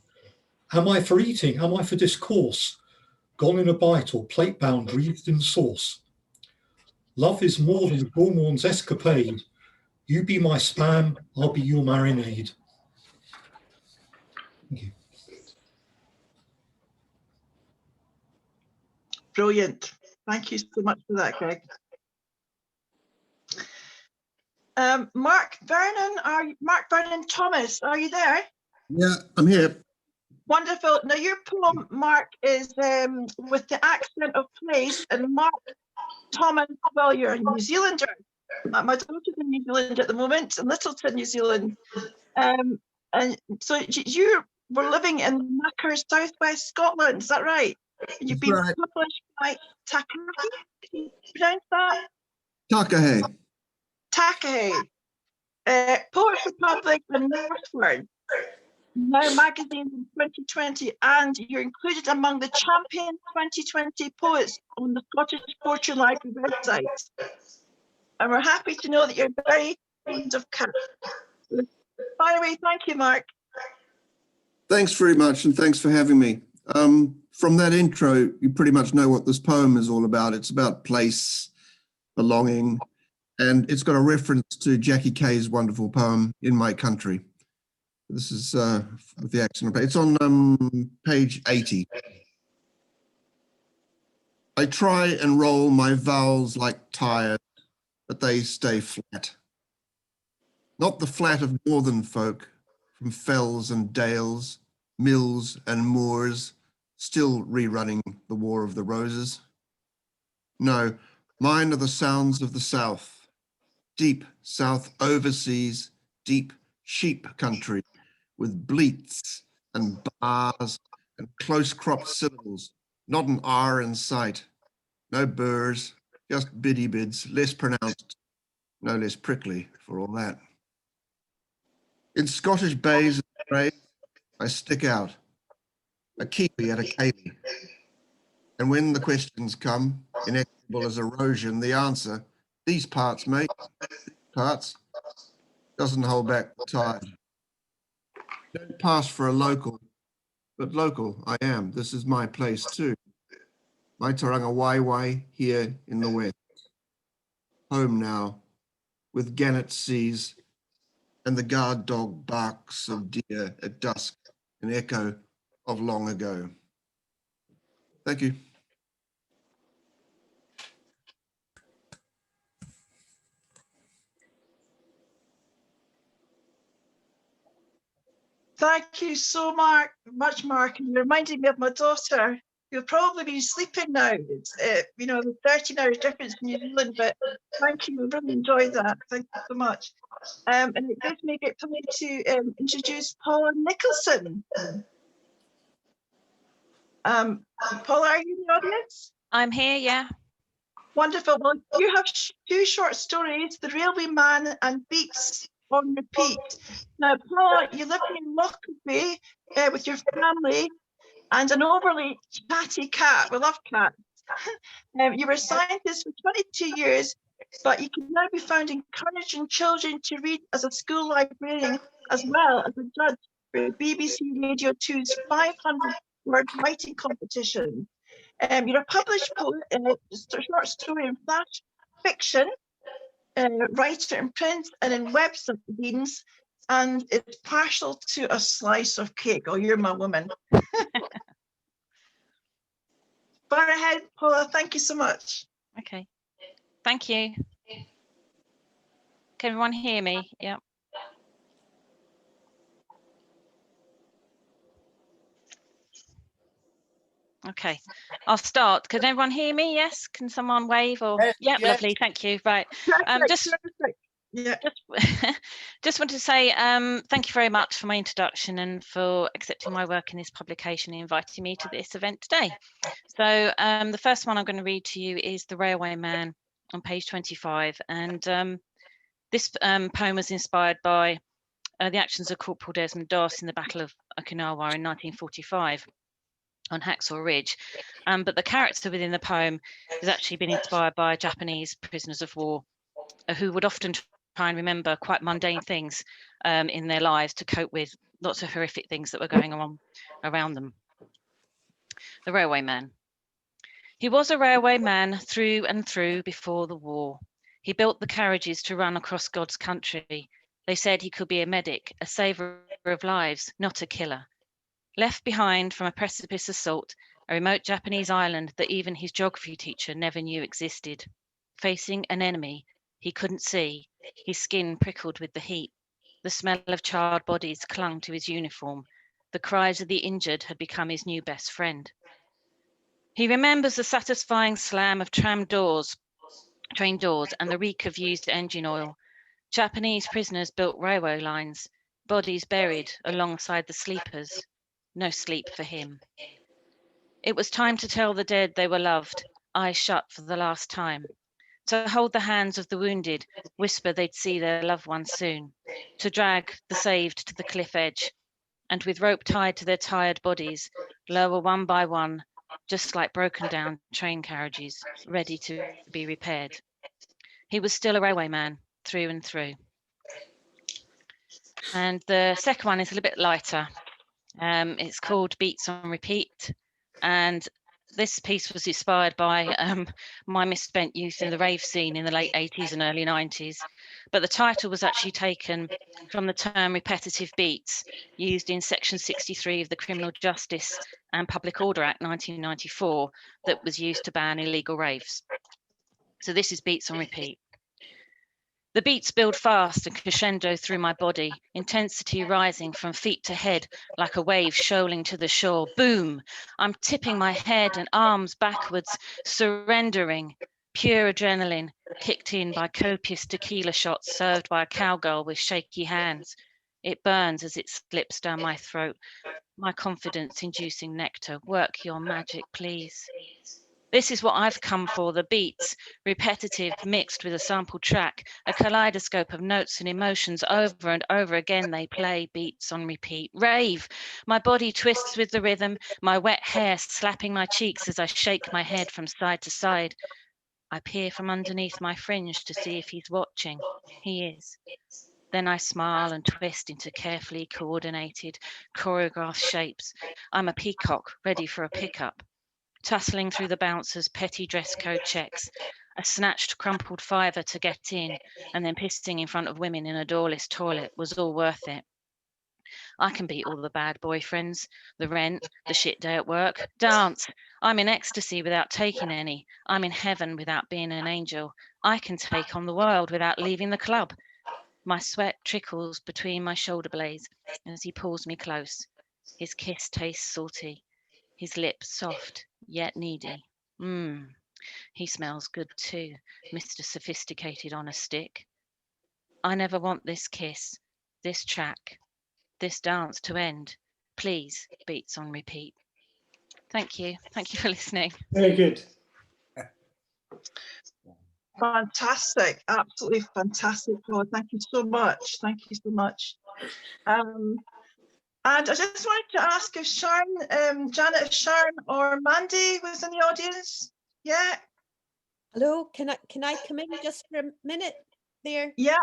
Am I for eating? Am I for discourse? Gone in a bite or plate bound, wreathed in sauce. Love is more than a gourmand's escapade. You be my spam, I'll be your marinade. Thank you. Brilliant. Thank you so much for that, Greg. Mark Vernon Thomas, are you there? Yeah, I'm here. Wonderful. Now your poem, Mark, is with the accent of place, and Mark Thomas, well, you're a New Zealander. My daughter's in New Zealand at the moment, in Littleton, New Zealand. And so you were living in Makar, southwest Scotland, is that right? And you've been published by Takahe, can you pronounce that? Takahe. Takahe. Poets Republic and Northward. Now magazines in 2020, and you're included among the champion 2020 poets on the Scottish Poetry Library website. And we're happy to know that you're very fond of cats. By the way, thank you, Mark. Thanks very much, and thanks for having me. From that intro, you pretty much know what this poem is all about. It's about place, belonging, and it's got a reference to Jackie Kay's wonderful poem, In My Country. This is the accent. It's on page 80. I try and roll my vowels like tires, but they stay flat. Not the flat of northern folk, from fells and dales, mills and moors, still rerunning the War of the Roses. No, mine are the sounds of the South, deep south overseas, deep sheep country with bleats and bars and close cropped syllables, not an R in sight, no burrs, just biddy bids, less pronounced, no less prickly for all that. In Scottish bays and braes, I stick out, a kiwi at a cayley. And when the questions come, inexorable as erosion, the answer, these parts, mate, parts, doesn't hold back the tide. Don't pass for a local, but local I am. This is my place too. My Tauranga Waiwai here in the west. Home now, with gannet seas and the guard dog barks of deer at dusk, an echo of long ago. Thank you. Thank you so much, Mark. And you're reminding me of my daughter. You'll probably be sleeping now. It's, you know, the 13 hours difference in New Zealand, but thank you. I really enjoyed that. Thank you so much. And it gives me a bit for me to introduce Paula Nicholson. Paula, are you in the audience? I'm here, yeah. Wonderful. Well, you have two short stories, The Railway Man and Beats on Repeat. Now, Paula, you live in Mcveigh with your family and an overly chatty cat. We love cats. You were a scientist for 22 years, but you can now be found encouraging children to read as a school librarian, as well as a judge for BBC Radio 2's 500-word writing competition. You're a published poet, short story and flash fiction, writer in print and in webzines, and it's partial to a slice of cake. Oh, you're my woman. Far ahead, Paula. Thank you so much. Okay. Thank you. Can everyone hear me? Yeah. Okay, I'll start. Can everyone hear me? Yes. Can someone wave or? Yes, Yep, yes. Lovely. Thank you. Right. Just want to say thank you very much for my introduction and for accepting my work in this publication and inviting me to this event today. So the first one I'm going to read to you is The Railway Man on page 25. And this poem was inspired by the actions of Corporal Desmond Doss in the Battle of Okinawa in 1945. On Hacksaw Ridge, but the character within the poem has actually been inspired by Japanese prisoners of war who would often try and remember quite mundane things in their lives to cope with lots of horrific things that were going on around them. The Railway Man. He was a railway man through and through before the war. He built the carriages to run across God's country. They said he could be a medic, a saver of lives, not a killer. Left behind from a precipice assault, a remote Japanese island that even his geography teacher never knew existed. Facing an enemy he couldn't see, his skin prickled with the heat. The smell of charred bodies clung to his uniform. The cries of the injured had become his new best friend. He remembers the satisfying slam of train doors, and the reek of used engine oil. Japanese prisoners built railway lines, bodies buried alongside the sleepers. No sleep for him. It was time to tell the dead they were loved, eyes shut for the last time. To hold the hands of the wounded, whisper they'd see their loved ones soon. To drag the saved to the cliff edge, and with rope tied to their tired bodies, lower one by one, just like broken down train carriages, ready to be repaired. He was still a railway man, through and through. And the second one is a little bit lighter. It's called Beats on Repeat, and this piece was inspired by my misspent youth in the rave scene in the late 80s and early 90s, but the title was actually taken from the term repetitive beats used in section 63 of the Criminal Justice and Public Order Act 1994 that was used to ban illegal raves. So this is Beats on Repeat. The beats build fast and crescendo through my body, intensity rising from feet to head like a wave shoaling to the shore. Boom! I'm tipping my head and arms backwards, surrendering. Pure adrenaline, kicked in by copious tequila shots served by a cowgirl with shaky hands. It burns as it slips down my throat. My confidence-inducing nectar, work your magic, please. This is what I've come for, the beats, repetitive, mixed with a sample track, a kaleidoscope of notes and emotions. Over and over again they play, beats on repeat. Rave! My body twists with the rhythm, my wet hair slapping my cheeks as I shake my head from side to side. I peer from underneath my fringe to see if he's watching. He is. Then I smile and twist into carefully coordinated, choreographed shapes. I'm a peacock ready for a pickup. Tussling through the bouncers' petty dress code checks, a snatched, crumpled fiver to get in, and then pissing in front of women in a doorless toilet was all worth it. I can beat all the bad boyfriends, the rent, the shit day at work. Dance! I'm in ecstasy without taking any. I'm in heaven without being an angel. I can take on the world without leaving the club. My sweat trickles between my shoulder blades as he pulls me close. His kiss tastes salty, his lips soft yet needy. He smells good too, Mr. Sophisticated on a stick. I never want this kiss, this track, this dance to end. Please, beats on repeat. Thank you. Thank you for listening. Very good. Fantastic, absolutely fantastic, Paula. Thank you so much. Thank you so much. And I just wanted to ask if Sharon, Janet, if Sharon or Mandy was in the audience. Yeah. Hello, can I come in just for a minute there? Yeah.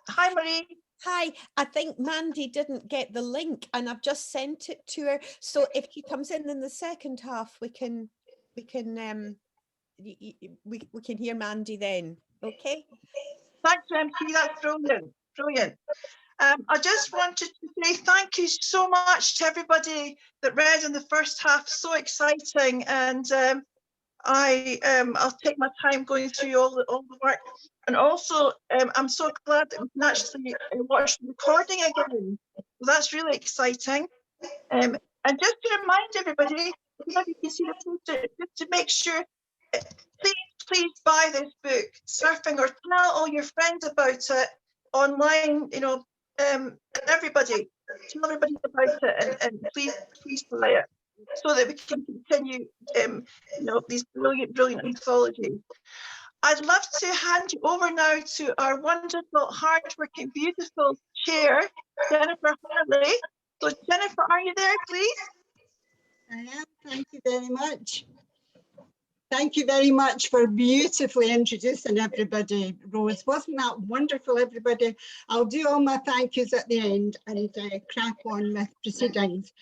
Hi, Marie. Hi, I think Mandy didn't get the link and I've just sent it to her. So if she comes in the second half, we can hear Mandy then. Okay. Thanks, MP. That's brilliant. Brilliant. I just wanted to say thank you so much to everybody that read in the first half. So exciting, and I'll take my time going through all the work. And also, I'm so glad that we can actually watch the recording again. That's really exciting. And just to remind everybody, if you can see the poster, just to make sure, please buy this book, Surfing, or tell all your friends about it online. You know, everybody, tell everybody about it, and please buy it, so that we can continue, you know, these brilliant anthologies. I'd love to hand you over now to our wonderful, hardworking, beautiful chair, Jennifer Harley. So Jennifer, are you there, please? I am. Thank you very much. Thank you very much for beautifully introducing everybody, Rose. Wasn't that wonderful, everybody? I'll do all my thank yous at the end and crack on with proceedings.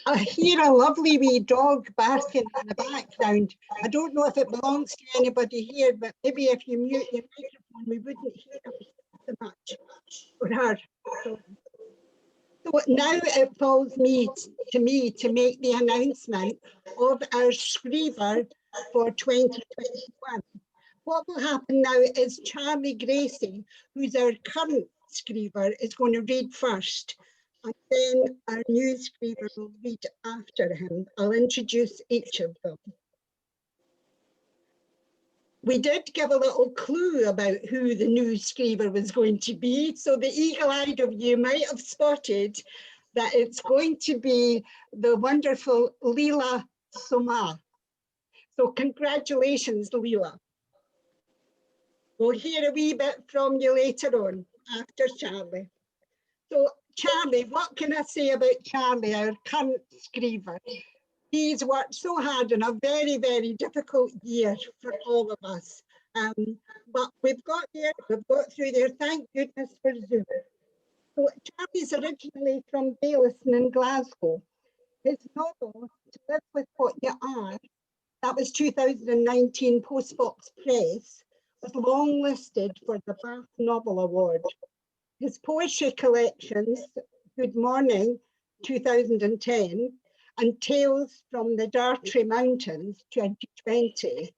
I hear a lovely wee dog barking in the background. I don't know if it belongs to anybody here, but maybe if you mute your microphone, we wouldn't hear so much or her. So now it falls to me to make the announcement of our Scriever for 2021. What will happen now is Charlie Gracie, who's our current Scriever, is going to read first, and then our new Scriever will read after him. I'll introduce each of them. We did give a little clue about who the new Scriever was going to be, so the eagle-eyed of you might have spotted that it's going to be the wonderful Leela Soma. So congratulations, Leela. We'll hear a wee bit from you later on, after Charlie. So Charlie, what can I say about Charlie, our current Scriever? He's worked so hard in a very, very difficult year for all of us. But we've got through there, thank goodness for Zoom. So Charlie's originally from Bayliston in Glasgow. His novel, To Live With What You Are, that was 2019 Postbox Press, was longlisted for the Bath Novel Award. His poetry collections, Good Morning, 2010, and Tales from the Dartry Mountains, 2020,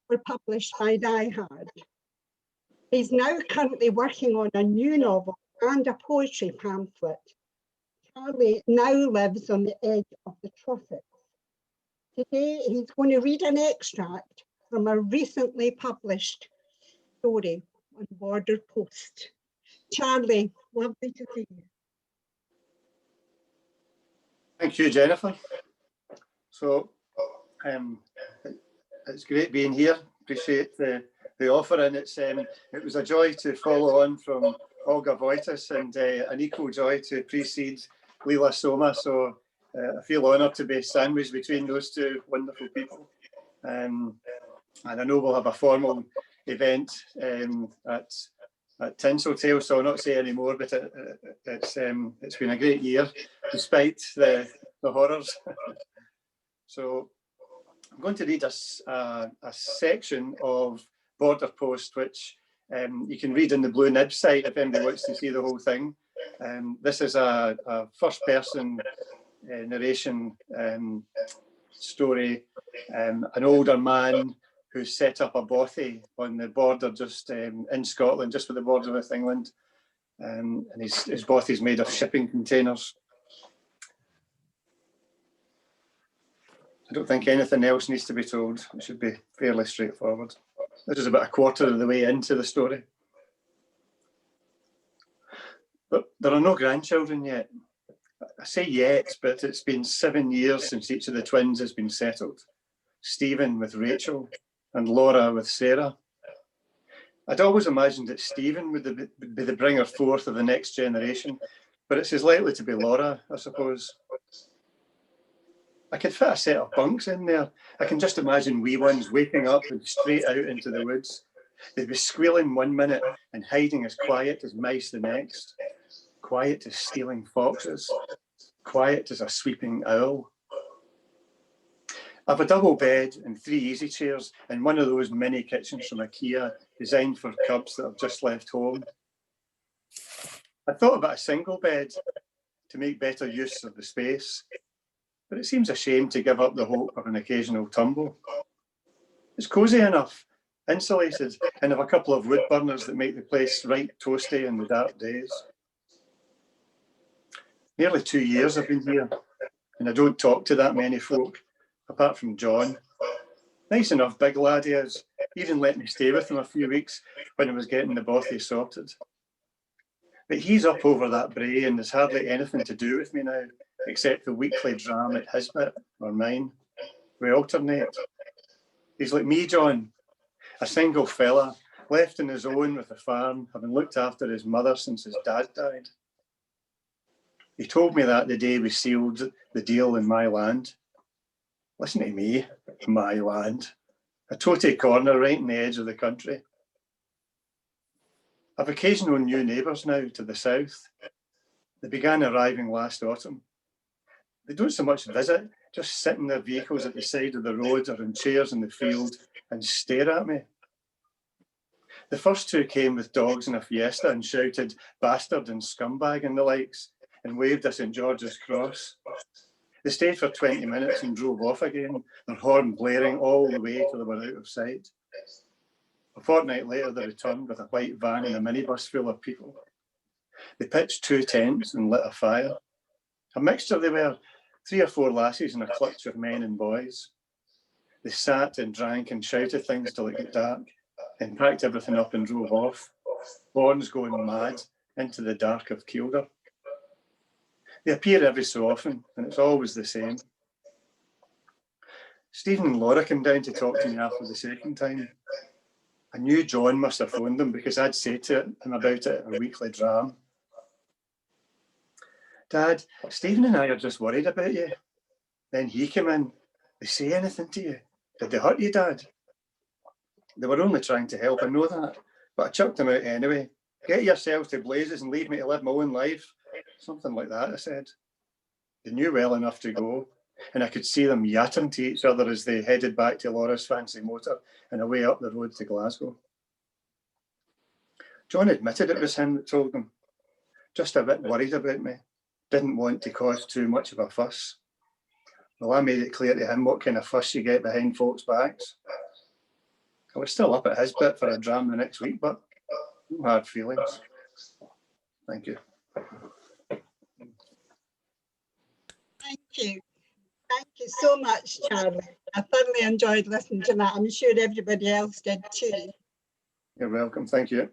were published by Die Hard. He's now currently working on a new novel and a poetry pamphlet. Charlie now lives on the edge of the tropics. Today, he's going to read an extract from a recently published story on Border Post. Charlie, lovely to see you. Thank you, Jennifer. So it's great being here. Appreciate the offer, and it was a joy to follow on from Olga Voitis, and an equal joy to precede Leela Soma. So I feel honoured to be sandwiched between those two wonderful people. And I know we'll have a formal event at Tinseltail, so I'll not say any more, but it's been a great year despite the horrors. So I'm going to read a section of Border Post, which you can read in the Blue Nib site if anybody wants to see the whole thing. This is a first-person narration story. An older man who set up a bothy on the border just in Scotland, just with the border with England. And his bothy is made of shipping containers. I don't think anything else needs to be told. It should be fairly straightforward. This is about a quarter of the way into the story. But there are no grandchildren yet. I say yet, but it's been 7 years since each of the twins has been settled. Stephen with Rachel and Laura with Sarah. I'd always imagined that Stephen would be the bringer forth of the next generation, but it's as likely to be Laura, I suppose. I could fit a set of bunks in there. I can just imagine wee ones waking up and straight out into the woods. They'd be squealing 1 minute and hiding as quiet as mice the next. Quiet as stealing foxes. Quiet as a sweeping owl. I've a double bed and 3 easy chairs and one of those mini kitchens from IKEA designed for cubs that have just left home. I thought about a single bed to make better use of the space, but it seems a shame to give up the hope of an occasional tumble. It's cosy enough, insulated, and have a couple of wood burners that make the place right toasty in the dark days. Nearly 2 years I've been here, and I don't talk to that many folk, apart from John. Nice enough big lad he is, even let me stay with him a few weeks when I was getting the bothy sorted. But he's up over that brae and there's hardly anything to do with me now, except the weekly dram at his bit, or mine. We alternate. He's like me, John, a single fella, left on his own with a farm, having looked after his mother since his dad died. He told me that the day we sealed the deal in my land. Listen to me, my land. A toty corner right in the edge of the country. I've occasional new neighbours now to the south. They began arriving last autumn. They don't so much visit, just sit in their vehicles at the side of the road or in chairs in the field and stare at me. The first two came with dogs in a fiesta and shouted bastard and scumbag and the likes and waved us St George's Cross. They stayed for 20 minutes and drove off again, their horn blaring all the way till they were out of sight. A fortnight later, they returned with a white van and a minibus full of people. They pitched 2 tents and lit a fire. A mixture they were, 3 or 4 lassies and a clutch of men and boys. They sat and drank and shouted things till it got dark, and packed everything up and drove off, horns going mad into the dark of Kielder. They appear every so often, and it's always the same. Stephen and Laura came down to talk to me after the second time. I knew John must have phoned them because I'd said to him about it at a weekly dram. Dad, Stephen and I are just worried about you. Then he came in. They say anything to you? Did they hurt you, Dad? They were only trying to help, I know that, but I chucked them out anyway. Get yourselves to blazes and leave me to live my own life. Something like that, I said. They knew well enough to go, and I could see them yatting to each other as they headed back to Laura's fancy motor and away up the road to Glasgow. John admitted it was him that told them. Just a bit worried about me. Didn't want to cause too much of a fuss. Well, I made it clear to him what kind of fuss you get behind folks' backs. I was still up at his bit for a dram the next week, but no hard feelings. Thank you. Thank you. Thank you so much, Charlie. I thoroughly enjoyed listening to that. I'm sure everybody else did too. You're welcome. Thank you.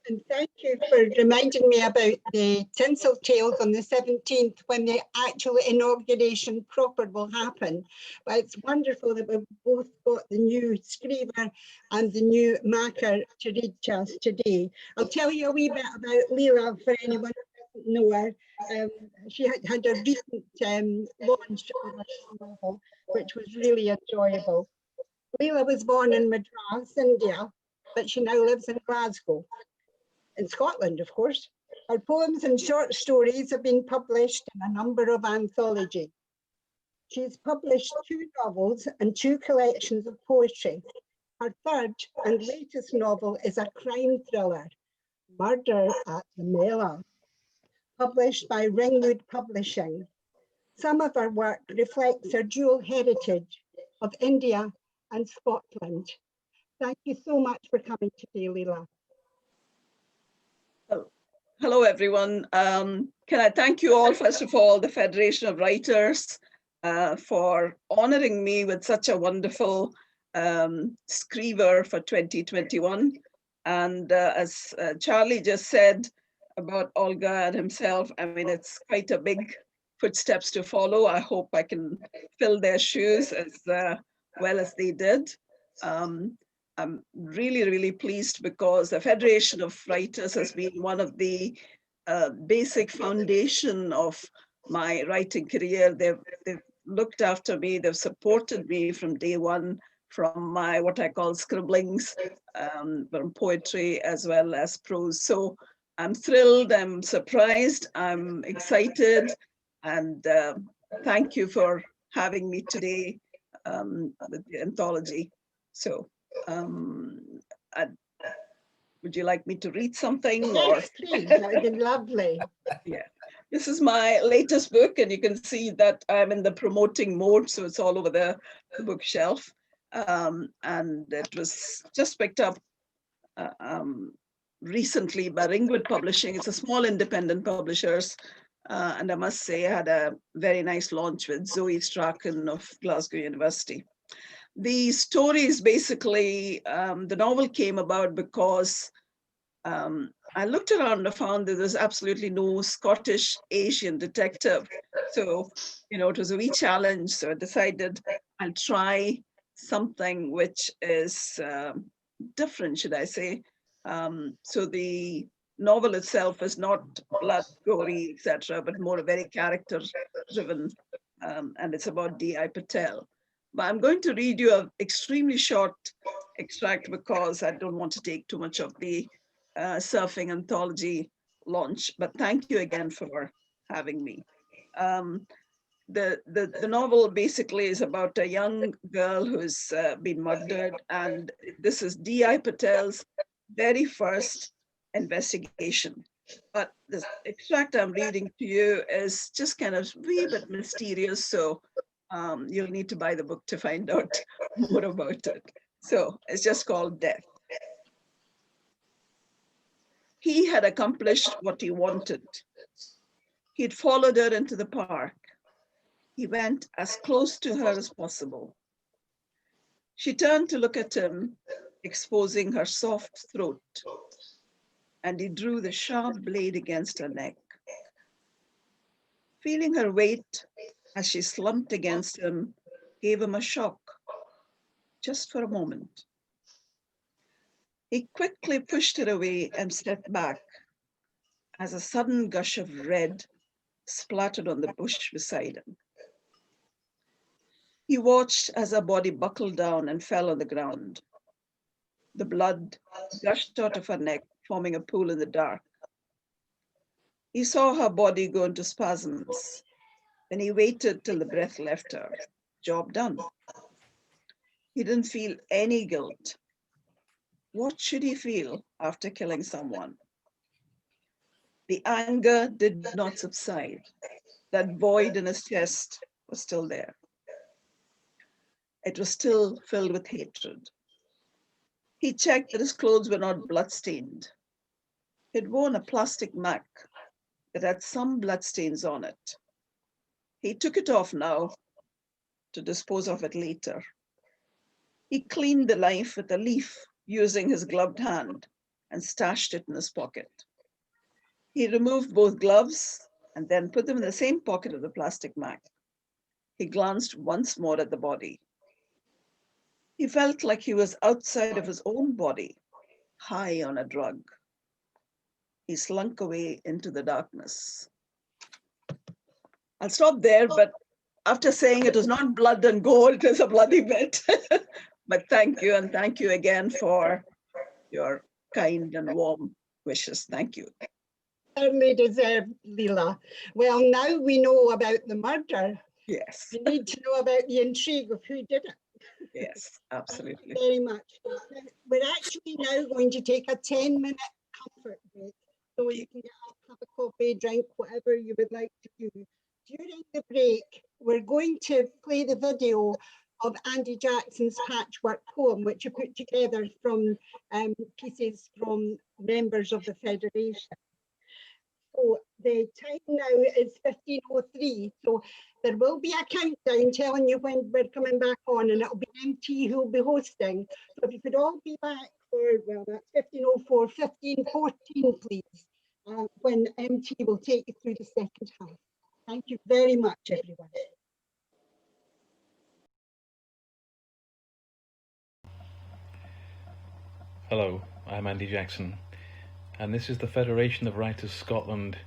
And thank you for reminding me about the tinsel tails on the 17th when the actual inauguration proper will happen. But it's wonderful that we've both got the new Scriever and the new Makar to read to us today. I'll tell you a wee bit about Leela for anyone who doesn't know her. She had a recent launch of a novel, which was really enjoyable. Leela was born in Madras, India, but she now lives in Glasgow, in Scotland, of course. Her poems and short stories have been published in a number of anthologies. She's published 2 novels and 2 collections of poetry. Her third and latest novel is a crime thriller, Murder at the Mela, published by Ringwood Publishing. Some of her work reflects her dual heritage of India and Scotland. Thank you so much for coming today, Leela. Hello, everyone. Can I thank you all, first of all, the Federation of Writers, for honoring me with such a wonderful Scriever for 2021. And as Charlie just said about Olga and himself, I mean, it's quite a big footsteps to follow. I hope I can fill their shoes as well as they did. I'm really, really pleased because the Federation of Writers has been one of the basic foundation of my writing career. They've looked after me, they've supported me from day one, from my what I call scribblings, from poetry as well as prose. So I'm thrilled, I'm surprised, I'm excited, and thank you for having me today with the anthology. So would you like me to read something? Yes, please, that would be lovely. Yeah, this is my latest book, and you can see that I'm in the promoting mode, so it's all over the bookshelf. And it was just picked up recently by Ringwood Publishing. It's a small independent publishers, and I must say I had a very nice launch with Zoe Strachan of Glasgow University. The story is basically, the novel came about because I looked around and found that there's absolutely no Scottish Asian detective. So, you know, it was a wee challenge. So I decided I'll try something which is different, should I say. So the novel itself is not blood, gory, etc., but more a very character-driven, and it's about D.I. Patel. But I'm going to read you an extremely short extract because I don't want to take too much of the surfing anthology launch. But thank you again for having me. The novel basically is about a young girl who's been murdered, and this is D.I. Patel's very first investigation. But the extract I'm reading to you is just kind of a wee bit mysterious, so you'll need to buy the book to find out more about it. So it's just called Death. He had accomplished what he wanted. He'd followed her into the park. He went as close to her as possible. She turned to look at him, exposing her soft throat, and he drew the sharp blade against her neck. Feeling her weight as she slumped against him gave him a shock, just for a moment. He quickly pushed her away and stepped back as a sudden gush of red splattered on the bush beside him. He watched as her body buckled down and fell on the ground. The blood gushed out of her neck, forming a pool in the dark. He saw her body go into spasms. Then he waited till the breath left her. Job done. He didn't feel any guilt. What should he feel after killing someone? The anger did not subside. That void in his chest was still there. It was still filled with hatred. He checked that his clothes were not bloodstained. He'd worn a plastic mac that had some bloodstains on it. He took it off now to dispose of it later. He cleaned the knife with a leaf using his gloved hand and stashed it in his pocket. He removed both gloves and then put them in the same pocket of the plastic Mac. He glanced once more at the body. He felt like he was outside of his own body, high on a drug. He slunk away into the darkness. I'll stop there, but after saying it was not blood and gore, it is a bloody bit. But thank you, and thank you again for your kind and warm wishes. Thank you. Certainly deserved, Leela. Well, now we know about the murder. Yes. We need to know about the intrigue of who did it. Yes, absolutely. Thank you very much. We're actually now going to take a 10-minute comfort break, so you can get up, have a coffee, drink, whatever you would like to do. During the break, we're going to play the video of Andy Jackson's patchwork poem, which I put together from pieces from members of the Federation. So the time now is 15:03, so there will be a countdown telling you when we're coming back on, and it'll be MT who'll be hosting. So if you could all be back for, well, that's 15:04, 15:14, please, when MT will take you through the second half. Thank you very much, everyone. Hello, I'm Andy Jackson, and this is the Federation of Writers Scotland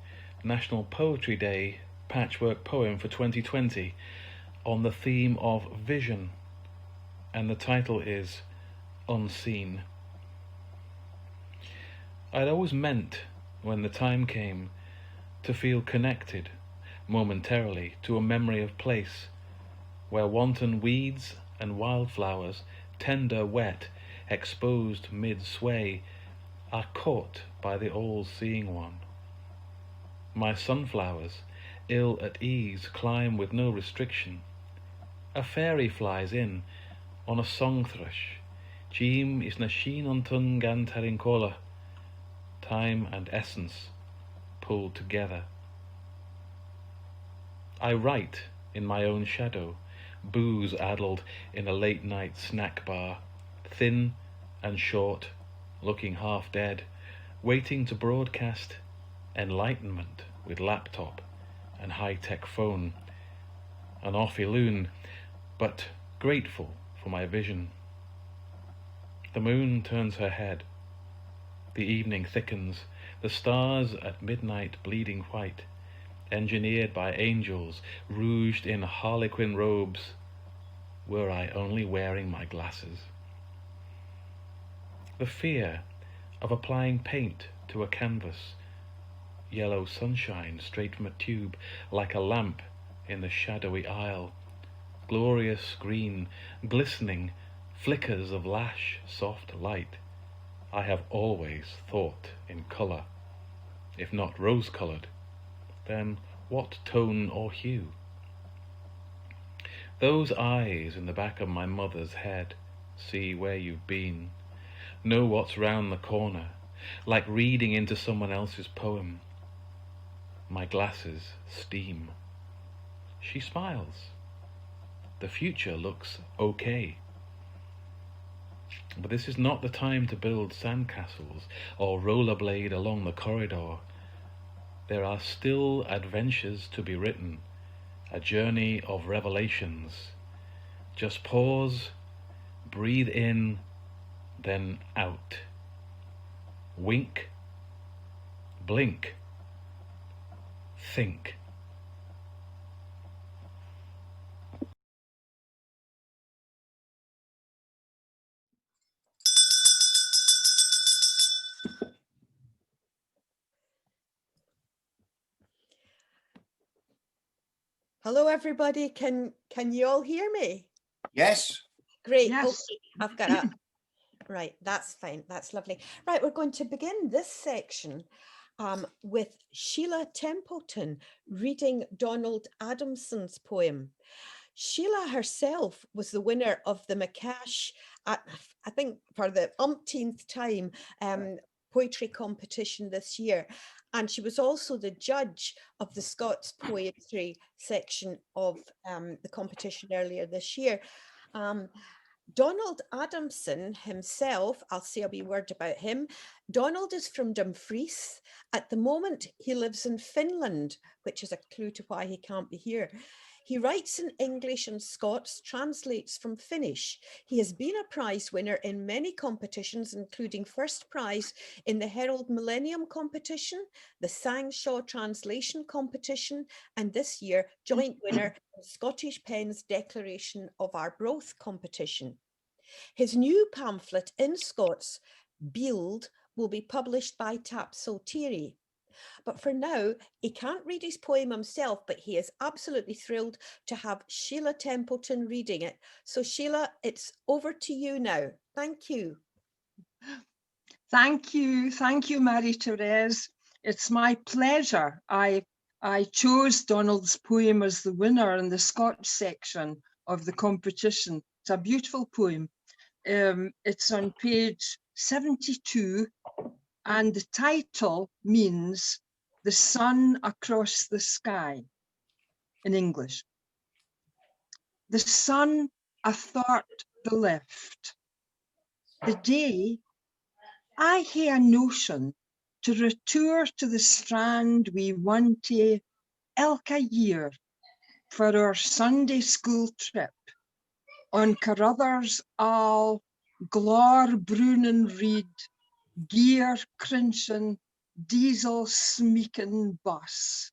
National Poetry Day patchwork poem for 2020 on the theme of vision, and the title is Unseen. I'd always meant, when the time came, to feel connected momentarily to a memory of place where wanton weeds and wildflowers, tender, wet, exposed mid-sway, are caught by the all-seeing one. My sunflowers, ill at ease, climb with no restriction. A fairy flies in on a song thrush. Jim is na sheen on tung gan tarincola. Time and essence pulled together. I write in my own shadow, booze addled in a late-night snack bar, thin and short, looking half dead, waiting to broadcast enlightenment with laptop and high-tech phone. An awful loon, but grateful for my vision. The moon turns her head. The evening thickens, the stars at midnight bleeding white, engineered by angels, rouged in harlequin robes, were I only wearing my glasses. The fear of applying paint to a canvas, yellow sunshine straight from a tube, like a lamp in the shadowy aisle, glorious green, glistening, flickers of lash, soft light. I have always thought in colour. If not rose-coloured, then what tone or hue? Those eyes in the back of my mother's head see where you've been, know what's round the corner, like reading into someone else's poem. My glasses steam. She smiles. The future looks okay. But this is not the time to build sandcastles or rollerblade along the corridor. There are still adventures to be written, a journey of revelations. Just pause, breathe in, then out. Wink, blink, think. Hello, everybody. Can you all hear me? Yes. Great. Yes. Okay, I've got it. Right, that's fine. That's lovely. Right, we're going to begin this section with Sheila Templeton reading Donald Adamson's poem. Sheila herself was the winner of the Mackintosh, I think for the umpteenth time, poetry competition this year. and she was also the judge of the Scots poetry section of the competition earlier this year. Donald Adamson himself, I'll say a wee word about him. Donald is from Dumfries. At the moment, he lives in Finland, which is a clue to why he can't be here. He writes in English and Scots, translates from Finnish. He has been a prize winner in many competitions, including first prize in the Herald Millennium competition, the Sangshaw Translation competition, and this year, joint winner in Scottish Pen's Declaration of Arbroath competition. His new pamphlet in Scots, Beeld, will be published by Tapsotiri. But for now, he can't read his poem himself, but he is absolutely thrilled to have Sheila Templeton reading it. So Sheila, it's over to you now. Thank you. Thank you, Marie-Therese. It's my pleasure. I chose Donald's poem as the winner in the Scotch section of the competition. It's a beautiful poem. It's on page 72, and the title means The Sun Across the Sky in English. The sun athwart the left. The day I hae a notion to retour to the strand we wante ilka year for our Sunday school trip on Carruthers all glor bruinen reed, gear crunching, diesel smeeken bus.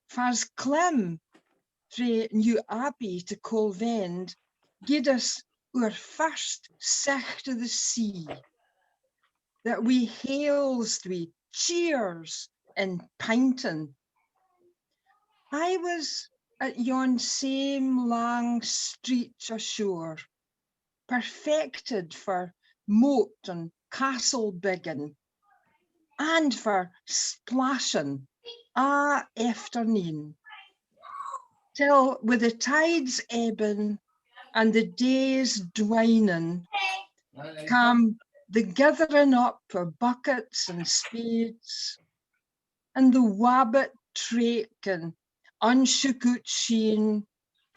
Fars klim frae New Abbey to Colvend, gied us oor first sicht to the sea, that we hails we cheers and pinting. I was at yon same lang street ashore, perfected for moat and castle biggin, and for splashing a afternoon, till with the tides ebbing and the days dwining, come the gathering up of buckets and spades, and the wabbit trake and unshook out sheen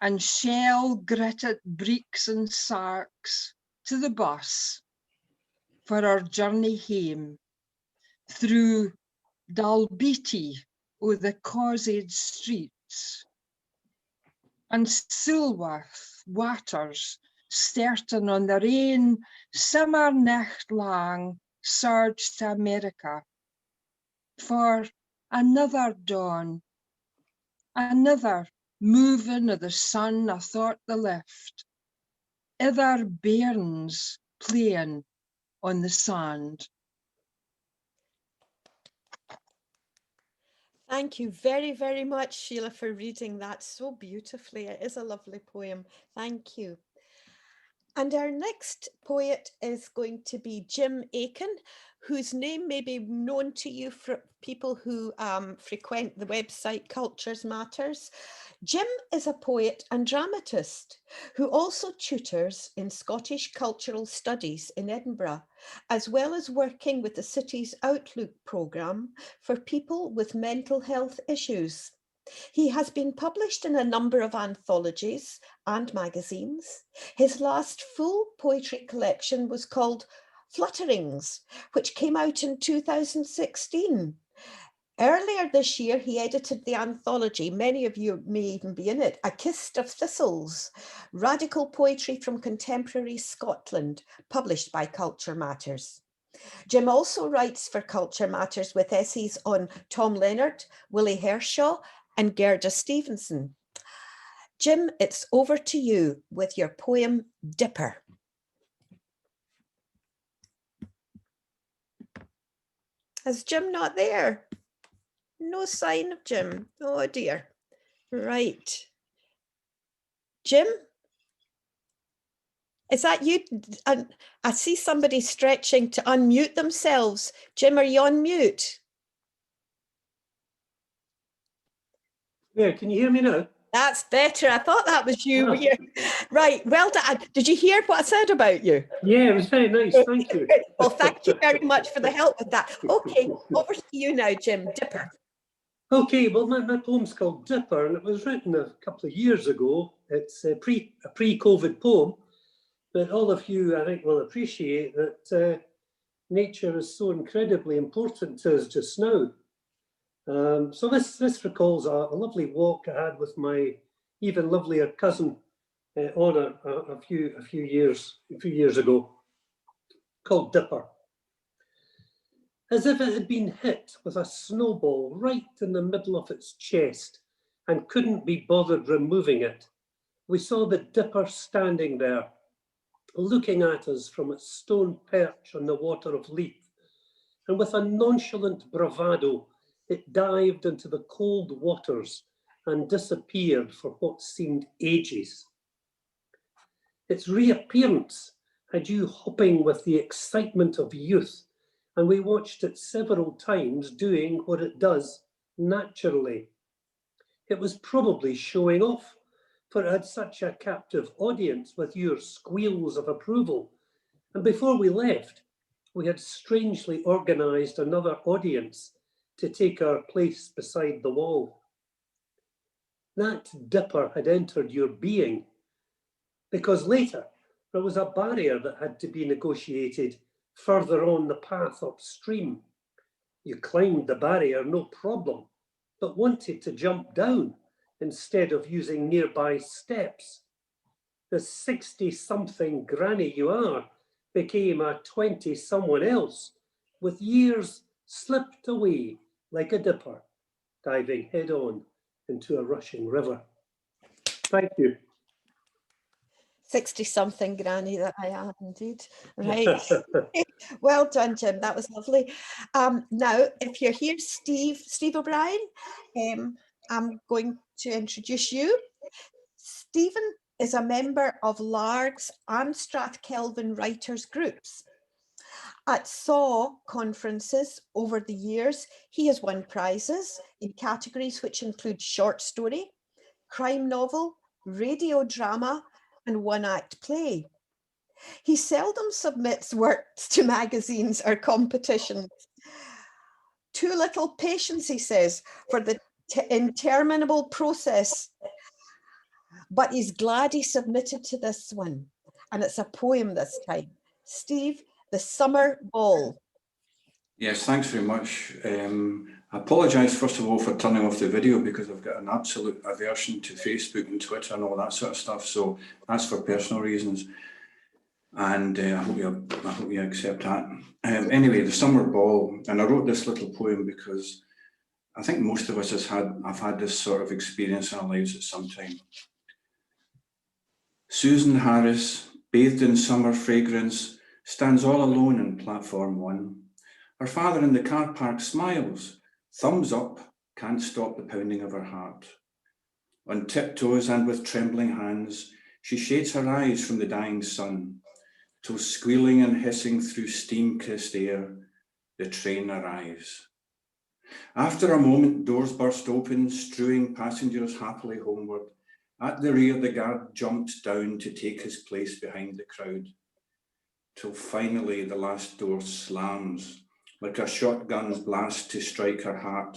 and shell gritted breeks and sarks to the bus for our journey home through Dalbeatty o' the caused streets, and Sulworth waters starting on their own summer night lang surge to America for another dawn, another moving of the sun athwart the left, other bairns playing on the sand. Thank you very, very much, Sheila, for reading that so beautifully. It is a lovely poem. Thank you. And our next poet is going to be Jim Aiken, whose name may be known to you for people who frequent the website Cultures Matters. Jim is a poet and dramatist who also tutors in Scottish Cultural Studies in Edinburgh, as well as working with the city's Outlook programme for people with mental health issues. He has been published in a number of anthologies and magazines. His last full poetry collection was called Flutterings, which came out in 2016. Earlier this year, he edited the anthology, many of you may even be in it, A Kist of Thistles, Radical Poetry from Contemporary Scotland, published by Culture Matters. Jim also writes for Culture Matters with essays on Tom Leonard, Willie Hershaw, and Gerda Stevenson. Jim, it's over to you with your poem, Dipper. Is Jim not there? No sign of Jim. Oh dear. Right. Jim? Is that you? I see somebody stretching to unmute themselves. Jim, are you on mute? Yeah, can you hear me now? That's better. I thought that was you. Right, well done. Did you hear what I said about you? Yeah, it was very nice. Thank you. Well, thank you very much for the help with that. Okay, over to you now, Jim. Dipper. Okay, well, my poem's called Dipper, and it was written a couple of years ago. It's a pre-COVID poem, but all of you, I think, will appreciate that nature is so incredibly important to us just now. So this recalls a lovely walk I had with my even lovelier cousin on a few years ago, called Dipper. As if it had been hit with a snowball right in the middle of its chest and couldn't be bothered removing it, we saw the Dipper standing there, looking at us from its stone perch on the water of Leith, and with a nonchalant bravado, it dived into the cold waters and disappeared for what seemed ages. Its reappearance had you hopping with the excitement of youth, and we watched it several times doing what it does naturally. It was probably showing off, for it had such a captive audience with your squeals of approval. And before we left, we had strangely organised another audience to take our place beside the wall. That Dipper had entered your being, because later there was a barrier that had to be negotiated further on the path upstream. You climbed the barrier, no problem, but wanted to jump down instead of using nearby steps. The 60-something granny you are became a 20-someone else, with years slipped away like a dipper, diving head-on into a rushing river. Thank you. 60-something granny that I am indeed. Right. Well done, Jim. That was lovely. Now, if you're here, Steve O'Brien, I'm going to introduce you. Stephen is a member of Larg's and Strathkelvin writers groups. At SAW conferences over the years, he has won prizes in categories which include short story, crime novel, radio drama, and one-act play. He seldom submits works to magazines or competitions. Too little patience, he says, for the interminable process. But he's glad he submitted to this one. And it's a poem this time. Steve, The Summer Ball. Yes, thanks very much. I apologise, first of all, for turning off the video because I've got an absolute aversion to Facebook and Twitter and all that sort of stuff. So that's for personal reasons. And I hope you accept that. Anyway, The Summer Ball. And I wrote this little poem because I think most of us have had this sort of experience in our lives at some time. Susan Harris, bathed in summer fragrance, stands all alone in platform 1. Her father in the car park smiles, thumbs up, can't stop the pounding of her heart. On tiptoes and with trembling hands, she shades her eyes from the dying sun, till squealing and hissing through steam-kissed air, the train arrives. After a moment, doors burst open, strewing passengers happily homeward. At the rear, the guard jumped down to take his place behind the crowd, till finally the last door slams, like a shotgun's blast to strike her heart.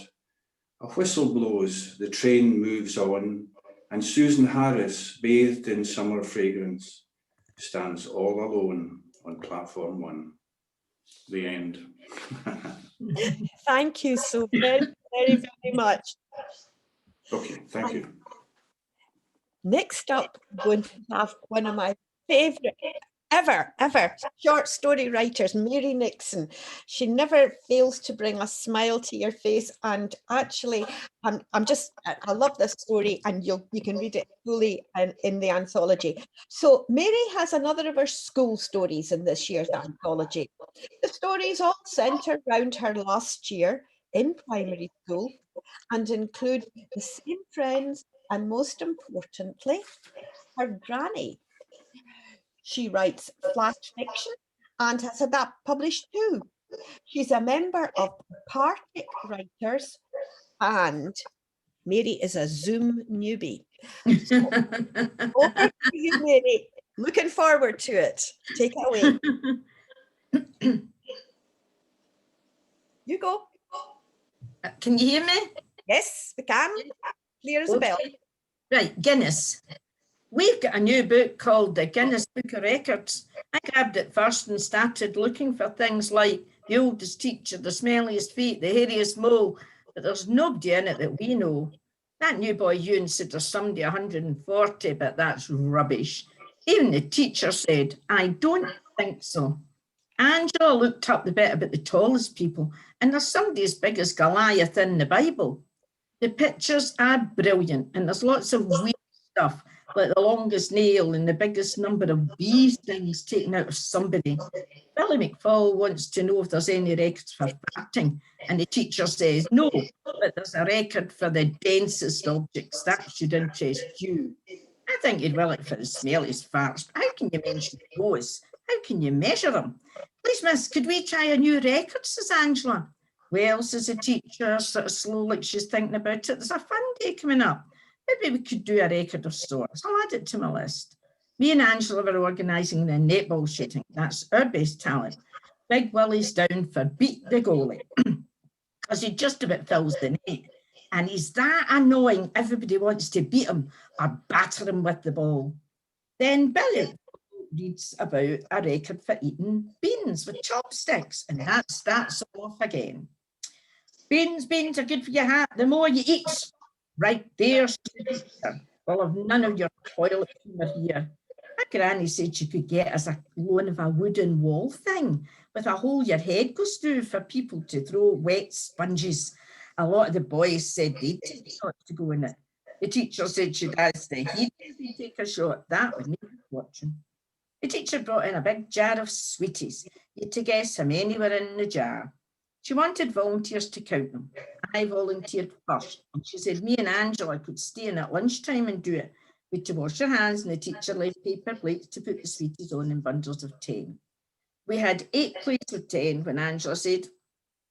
A whistle blows, the train moves on, and Susan Harris, bathed in summer fragrance, stands all alone on platform 1. The end. Thank you so very, very, very much. Okay, thank you. Next up, I'm going to have one of my favourite ever short story writers, Mary Nixon. She never fails to bring a smile to your face, and actually I love this story, and you can read it fully in the anthology. So Mary has another of her school stories in this year's anthology. The stories all centre around her last year in primary school and include the same friends and, most importantly, her granny. She writes flash fiction and has had that published too. She's a member of the Partick Writers, and Mary is a Zoom newbie. So, over to you, Mary. Looking forward to it. Take it away. You go. Can you hear me? Yes, we can. Clear as a bell. Right, Guinness. We've got a new book called the Guinness Book of Records. I grabbed it first and started looking for things like the oldest teacher, the smelliest feet, the hairiest mole, but there's nobody in it that we know. That new boy Ewan said there's somebody 140, but that's rubbish. Even the teacher said, I don't think so. Angela looked up the bit about the tallest people, and there's somebody as big as Goliath in the Bible. The pictures are brilliant, and there's lots of weird stuff, like the longest nail and the biggest number of bee stings taken out of somebody. Billy McFall wants to know if there's any records for farting, and the teacher says no, but there's a record for the densest objects. That should interest you. I think you'd will it for the smelliest farts, but how can you mention those? How can you measure them? Please, miss, could we try a new record, says Angela. Well, says the teacher, sort of slow, like she's thinking about it, there's a fun day coming up. Maybe we could do a record of sorts. I'll add it to my list. Me and Angela were organising the netball shooting. That's our best talent. Big Willie's down for beat the goalie, because he just about fills the net. And he's that annoying, everybody wants to beat him or batter him with the ball. Then Billy reads about a record for eating beans with chopsticks, and that starts off again. Beans are good for your heart. The more you eat, right there, well, I've none of your toilet humor here. My granny said she could get us a loan of a wooden wall thing with a hole your head goes through for people to throw wet sponges. A lot of the boys said they'd take shots to go in it. The teacher said she'd ask the he'd take a shot. That would make us watching. The teacher brought in a big jar of sweeties. You had to guess how many were in the jar. She wanted volunteers to count them. I volunteered first. And she said me and Angela could stay in at lunchtime and do it. We had to wash our hands, and the teacher left paper plates to put the sweeties on in bundles of 10. We had 8 plates of 10 when Angela said,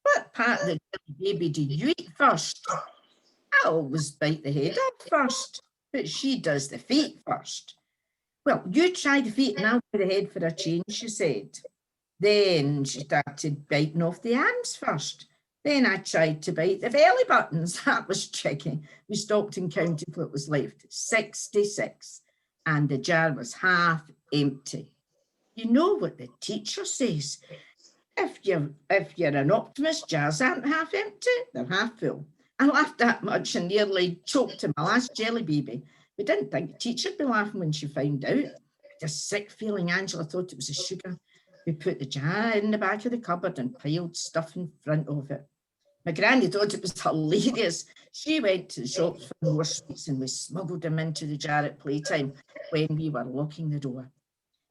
what part of the baby did you eat first? I always bite the head up first, but she does the feet first. Well, you try the feet and I'll do the head for a change, she said. Then she started biting off the arms first. Then I tried to bite the belly buttons. That was tricky. We stopped and counted what was left, 66, and the jar was half empty. You know what the teacher says. If you're an optimist, jars aren't half empty, they're half full. I laughed that much and nearly choked to my last jelly baby. We didn't think the teacher'd be laughing when she found out. A sick feeling, Angela thought it was the sugar. We put the jar in the back of the cupboard and piled stuff in front of it. My granny thought it was hilarious. She went to the shops for more sweets and we smuggled them into the jar at playtime when we were locking the door.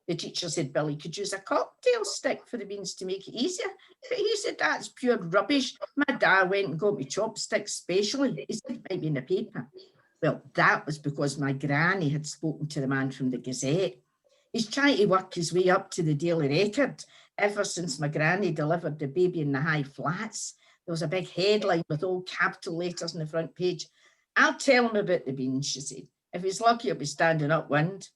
The teacher said Billy could use a cocktail stick for the beans to make it easier, but he said that's pure rubbish. My dad went and got me chopsticks specially. He said it might be in the paper. Well, that was because my granny had spoken to the man from the Gazette. He's trying to work his way up to the Daily Record ever since my granny delivered the baby in the high flats. There was a big headline with all capital letters on the front page. I'll tell him about the beans, she said. If he's lucky, he'll be standing upwind.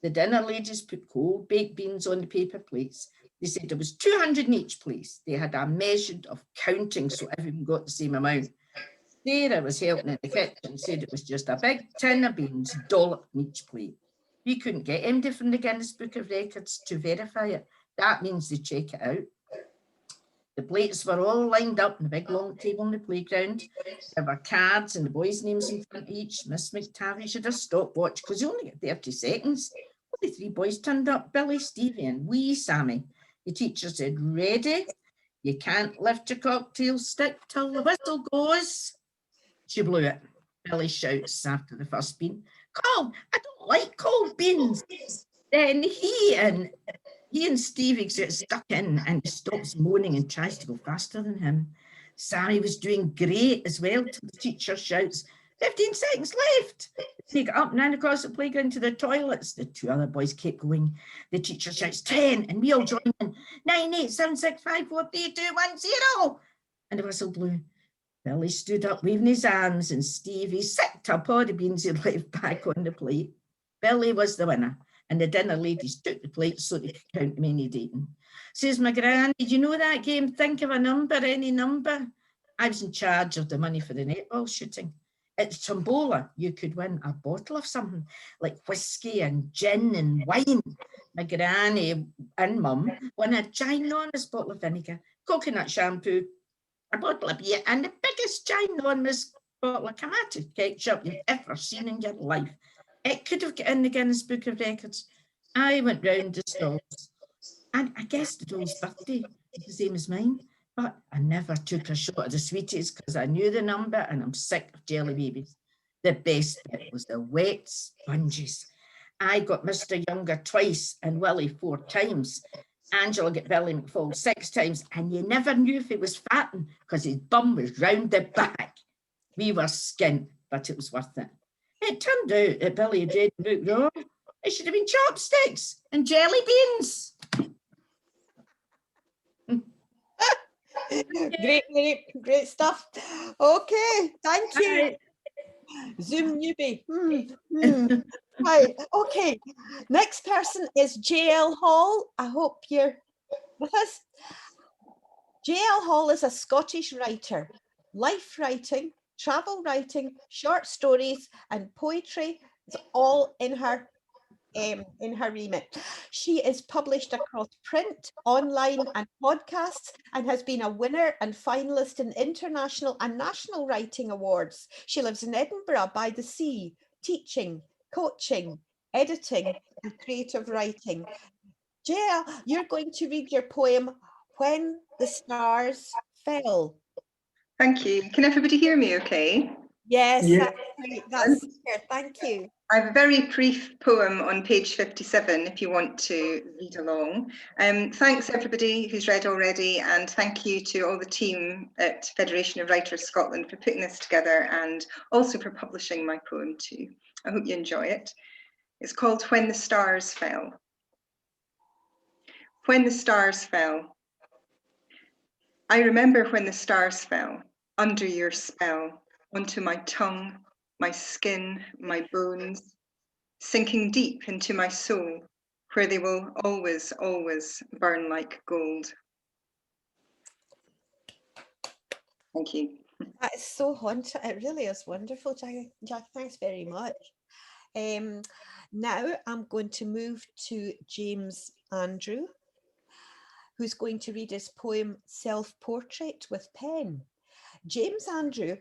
The dinner ladies put cold baked beans on the paper plates. They said there was 200 in each place. They had a measure of counting so everyone got the same amount. Sarah was helping in the kitchen, said it was just a big tin of beans dolloped in each plate. We couldn't get MD from the Guinness Book of Records to verify it. That means they check it out. The plates were all lined up in a big long table on the playground. There were cards and the boys' names in front of each. Miss McTavish had a stopwatch because you only get 30 seconds. Only 3 boys turned up, Billy, Stevie and wee Sammy. The teacher said, ready? You can't lift your cocktail stick till the whistle goes. She blew it. Billy shouts after the first bean, cold, I don't like cold beans. Then he and Stevie get stuck in and he stops moaning and tries to go faster than him. Sammy was doing great as well till the teacher shouts, 15 seconds left. They got up and ran across the playground to the toilets. The 2 other boys kept going. The teacher shouts 10 and we all join in. 9, 8, 7, 6, 5, 4, 3, 2, 1, 0. And the whistle blew. Billy stood up waving his arms and Stevie sicked up all the beans he'd left back on the plate. Billy was the winner and the dinner ladies took the plates so they could count the many they'd eaten. Says my granny, did you know that game? Think of a number, any number. I was in charge of the money for the netball shooting. At Tombola, you could win a bottle of something like whiskey and gin and wine. My granny and mum won a ginormous bottle of vinegar, coconut shampoo, a bottle of beer, and the biggest ginormous bottle of tomato ketchup you've ever seen in your life. It could have got in the Guinness Book of Records. I went round the stalls, and I guessed the doll's birthday was the same as mine, but I never took a shot of the sweeties because I knew the number and I'm sick of jelly babies. The best bit was the wet sponges. I got Mr. Younger twice and Willie 4 times. Angela got Billy McFall 6 times, and you never knew if he was fatting because his bum was round the back. We were skint, but it was worth it. It turned out that Billy had read the book wrong. It should have been chopsticks and jelly beans. Great stuff. Okay, thank you. Zoom newbie. Right, okay. Next person is JL Hall. I hope you're with us. JL Hall is a Scottish writer. Life writing, travel writing, short stories, and poetry is all in her remit. She is published across print, online, and podcasts, and has been a winner and finalist in international and national writing awards. She lives in Edinburgh by the sea, teaching, coaching, editing, and creative writing. Jaya, you're going to read your poem, When the Stars Fell. Thank you. Can everybody hear me okay? Yes, Yeah. that's great. That's good. Thank you. I have a very brief poem on page 57 if you want to read along. Thanks everybody who's read already, and thank you to all the team at Federation of Writers Scotland for putting this together and also for publishing my poem too. I hope you enjoy it. It's called When the Stars Fell. When the stars fell. I remember when the stars fell under your spell, onto my tongue, my skin, my bones, sinking deep into my soul, where they will always, always burn like gold. Thank you. That is so haunting. It really is wonderful, Jack. Thanks very much. Now I'm going to move to James Andrew, who's going to read his poem Self-Portrait with Pen. James Andrew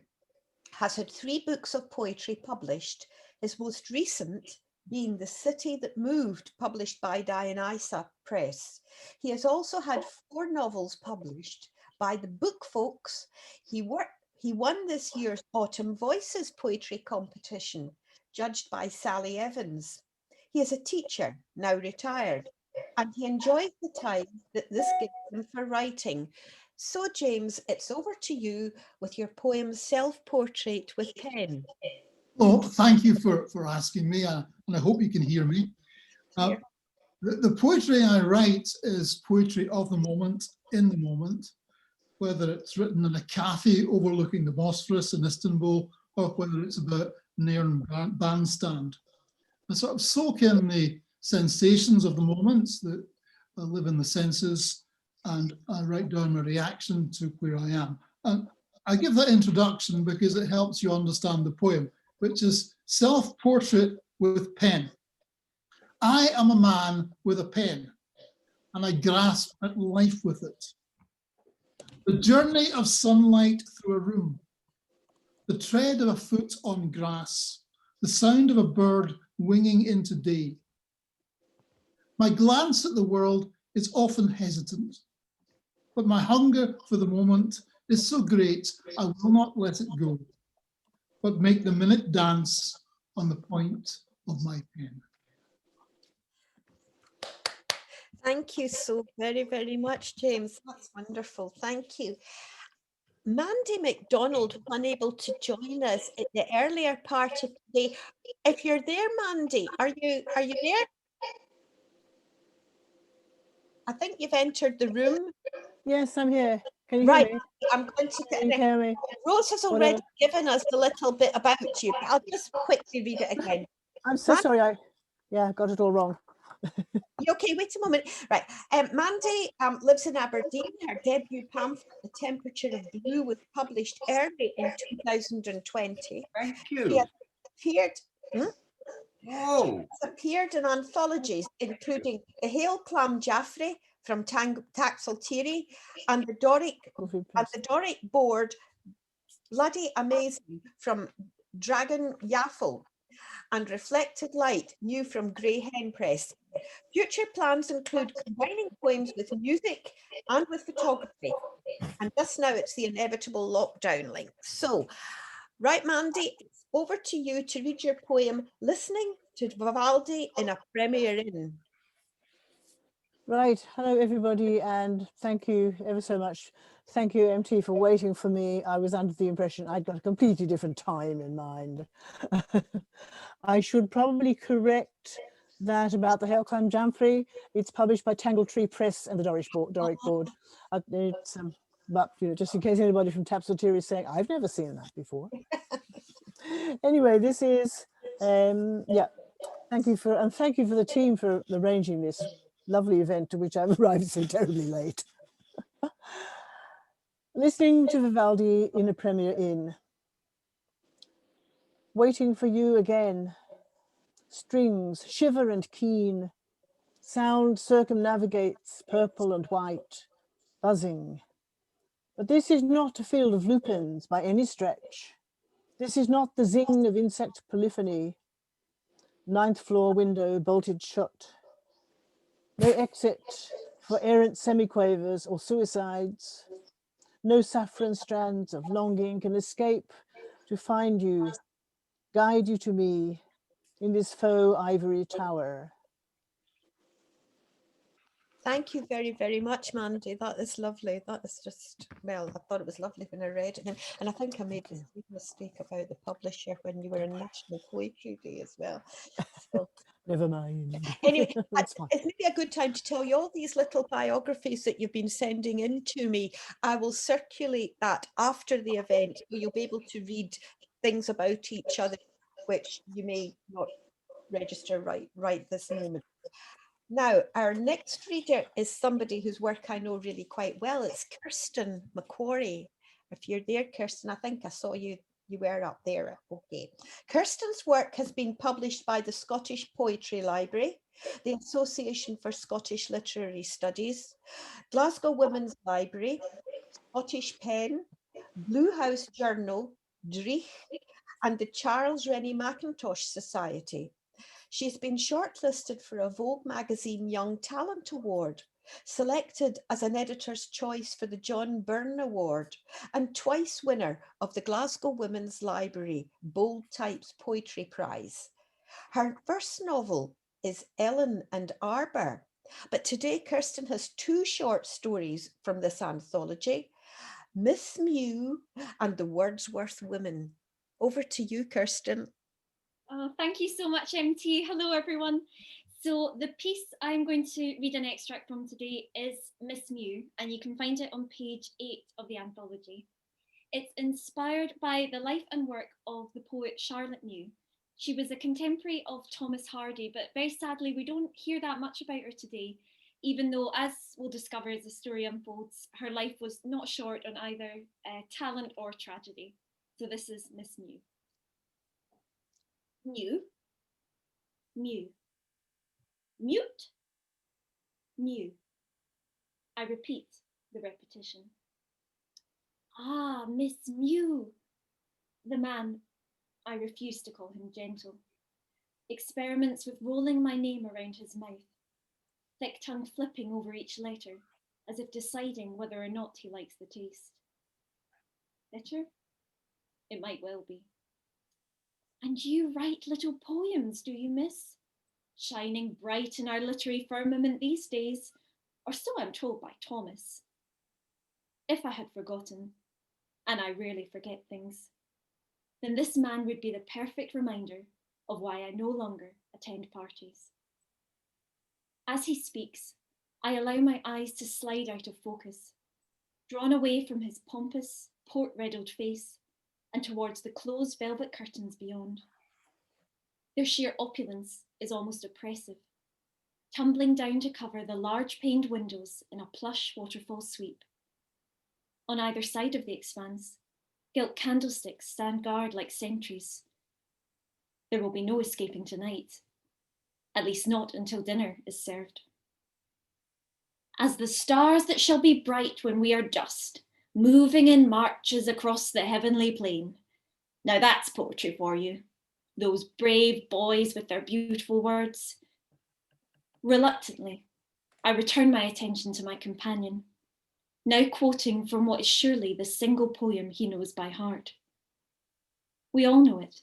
has had 3 books of poetry published, his most recent being The City That Moved, published by Dionysa Press. He has also had 4 novels published by the Book Folks. He won this year's Autumn Voices poetry competition, judged by Sally Evans. He is a teacher, now retired, and he enjoys the time that this gives him for writing. So, James, it's over to you with your poem Self-Portrait with Pen. Oh, thank you for asking me, and I hope you can hear me. The poetry I write is poetry of the moment, in the moment, whether it's written in a cafe overlooking the Bosphorus in Istanbul, or whether it's about Nairn Bandstand. I sort of soak in the sensations of the moments that I live in the senses, and I write down my reaction to where I am. And I give that introduction because it helps you understand the poem, which is Self-Portrait with Pen. I am a man with a pen, and I grasp at life with it. The journey of sunlight through a room, the tread of a foot on grass, the sound of a bird winging into day. My glance at the world is often hesitant, but my hunger for the moment is so great I will not let it go, but make the minute dance on the point of my pen. Thank you so very, very much, James. That's wonderful. Thank you. Mandy MacDonald was unable to join us at the earlier part of today. If you're there, Mandy, are you there? I think you've entered the room. Yes, I'm here. Can you Right, hear me? I'm going to Can you hear me? Rose has already Whatever. given us a little bit about you, but I'll just quickly read it again. I'm so sorry. Yeah, got it all wrong. You okay? Wait a moment. Right. Mandy lives in Aberdeen. Her debut pamphlet, The Temperature of Blue, was published early in 2020. Thank She you. has appeared, Whoa. appeared in anthologies including The Hail Clam Jaffrey from Taxaltiri and the Doric Board, Bloody Amazing from Dragon Yaffle, and Reflected Light, new from Grey Hen Press. Future plans include combining poems with music and with photography. And just now it's the inevitable lockdown link. So, right, Mandy, it's over to you to read your poem, Listening to Vivaldi in a Premier Inn. Right. Hello, everybody, and thank you ever so much. Thank you, MT, for waiting for me. I was under the impression I'd got a completely different time in mind. I should probably correct that about the Hail Clam Jaffrey. It's published by Tangle Tree Press and the Doric Board. It's, but you know, just in case anybody from Taxaltiri is saying, I've never seen that before. Anyway, this is, yeah, thank you for the team for arranging this lovely event to which I've arrived so terribly late. Listening to Vivaldi in a Premier Inn. Waiting for you again. Strings shiver and keen. Sound circumnavigates purple and white, buzzing. But this is not a field of lupins by any stretch. This is not the zing of insect polyphony. 9th floor window bolted shut. No exit for errant semiquavers or suicides. No saffron strands of longing can escape to find you, guide you to me in this faux ivory tower. Thank you very, very much, Mandy. That is lovely. That is just, well, I thought it was lovely when I read it. And I think I made a mistake about the publisher when you were in National Poetry Day as well. So, never mind. Anyway, That's fine. it's maybe a good time to tell you all these little biographies that you've been sending in to me. I will circulate that after the event, where you'll be able to read things about each other, which you may not register right this moment. Now, our next reader is somebody whose work I know really quite well. It's Kirsten Mcquarrie. If you're there, Kirsten, I think I saw you were up there. Okay. Kirsten's work has been published by the Scottish Poetry Library, the Association for Scottish Literary Studies, Glasgow Women's Library, Scottish Pen, Blue House Journal, Dreich, and the Charles Rennie Mackintosh Society. She's been shortlisted for a Vogue magazine Young Talent Award, selected as an editor's choice for the John Byrne Award, and twice winner of the Glasgow Women's Library Bold Types Poetry Prize. Her first novel is Ellen and Arbour, but today Kirsten has two short stories from this anthology, Miss Mew and the Wordsworth Women. Over to you, Kirsten. Oh, thank you so much, MT. Hello, everyone. So the piece I'm going to read an extract from today is Miss Mew, and you can find it on page 8 of the anthology. It's inspired by the life and work of the poet Charlotte Mew. She was a contemporary of Thomas Hardy, but very sadly, we don't hear that much about her today, even though, as we'll discover as the story unfolds, her life was not short on either talent or tragedy. So this is Miss Mew. Mew, mew, mute, mew. I repeat the repetition. Ah, Miss Mew. The man, I refuse to call him gentle, experiments with rolling my name around his mouth, thick tongue flipping over each letter, as if deciding whether or not he likes the taste. Bitter? It might well be. And you write little poems, do you, miss? Shining bright in our literary firmament these days, or so I'm told by Thomas. If I had forgotten, and I rarely forget things, then this man would be the perfect reminder of why I no longer attend parties. As he speaks, I allow my eyes to slide out of focus. drawn away from his pompous, port-riddled face and towards the closed velvet curtains beyond. Their sheer opulence is almost oppressive, tumbling down to cover the large paned windows in a plush waterfall sweep. On either side of the expanse, gilt candlesticks stand guard like sentries. There will be no escaping tonight, at least not until dinner is served. As the stars that shall be bright when we are dust, moving in marches across the heavenly plain. Now that's poetry for you, those brave boys with their beautiful words. Reluctantly, I return my attention to my companion, now quoting from what is surely the single poem he knows by heart. We all know it.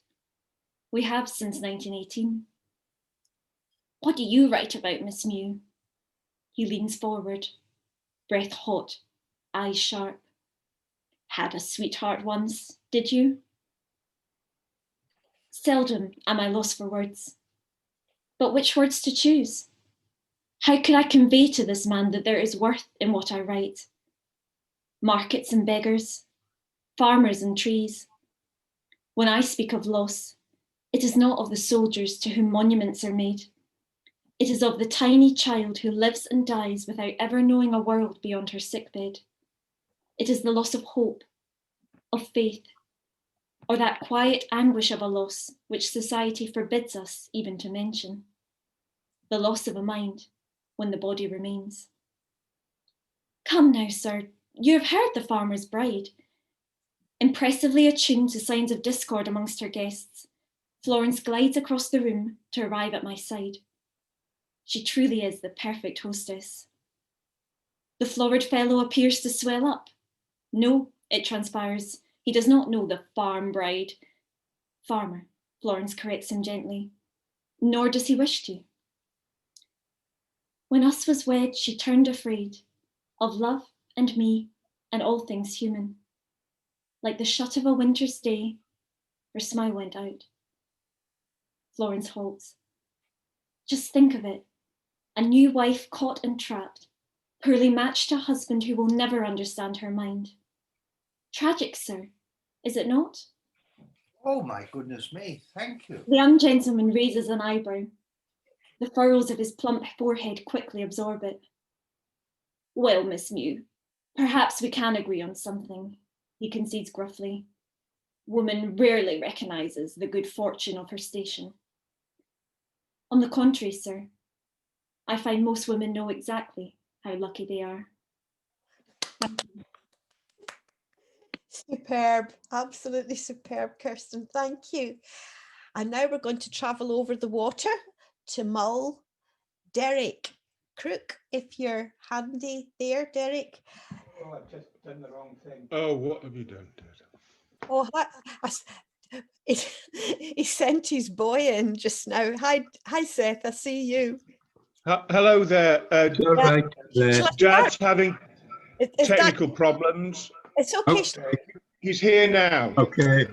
We have since 1918. What do you write about, Miss Mew? He leans forward, breath hot, eyes sharp. Had a sweetheart once, did you? Seldom am I lost for words. But which words to choose? How could I convey to this man that there is worth in what I write? Markets and beggars, farmers and trees. When I speak of loss, it is not of the soldiers to whom monuments are made. It is of the tiny child who lives and dies without ever knowing a world beyond her sickbed. It is the loss of hope, of faith, or that quiet anguish of a loss which society forbids us even to mention. The loss of a mind when the body remains. Come now, sir, you have heard the farmer's bride. Impressively attuned to signs of discord amongst her guests, Florence glides across the room to arrive at my side. She truly is the perfect hostess. The florid fellow appears to swell up. No, it transpires, he does not know the farm bride. Farmer, Florence corrects him gently, nor does he wish to. When us was wed, she turned afraid of love and me and all things human. Like the shut of a winter's day, her smile went out. Florence halts. Just think of it. A new wife caught and trapped, poorly matched to a husband who will never understand her mind. Tragic, sir, is it not? Oh my goodness me, thank you. The young gentleman raises an eyebrow. The furrows of his plump forehead quickly absorb it. Well, Miss Mew, perhaps we can agree on something, he concedes gruffly. Woman rarely recognises the good fortune of her station. On the contrary, sir, I find most women know exactly how lucky they are. Superb, absolutely superb, Kirsten. Thank you. And now we're going to travel over the water to Mull. Derek Crook, if you're handy there, Derek. Oh, I've just done the wrong thing. Oh, what have you done, Dad? Oh, he sent his boy in just now. Hi, Seth, I see you. Hello there. Dad's having Is technical problems. It's okay. He's here now. Okay.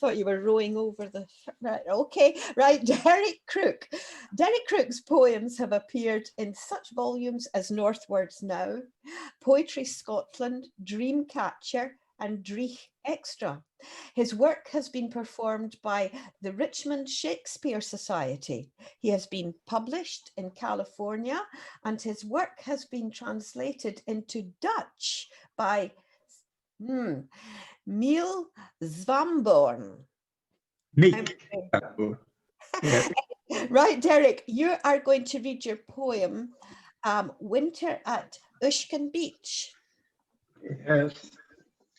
Thought you were rowing over the right. Okay, right. Derek Crook. Derek Crook's poems have appeared in such volumes as Northwards Now, Poetry Scotland, Dreamcatcher, and Dreich Extra. His work has been performed by the Richmond Shakespeare Society. He has been published in California, and his work has been translated into Dutch by Miel Zwamborn. Right, Derek, you are going to read your poem, Winter at Ushkin Beach. Yes.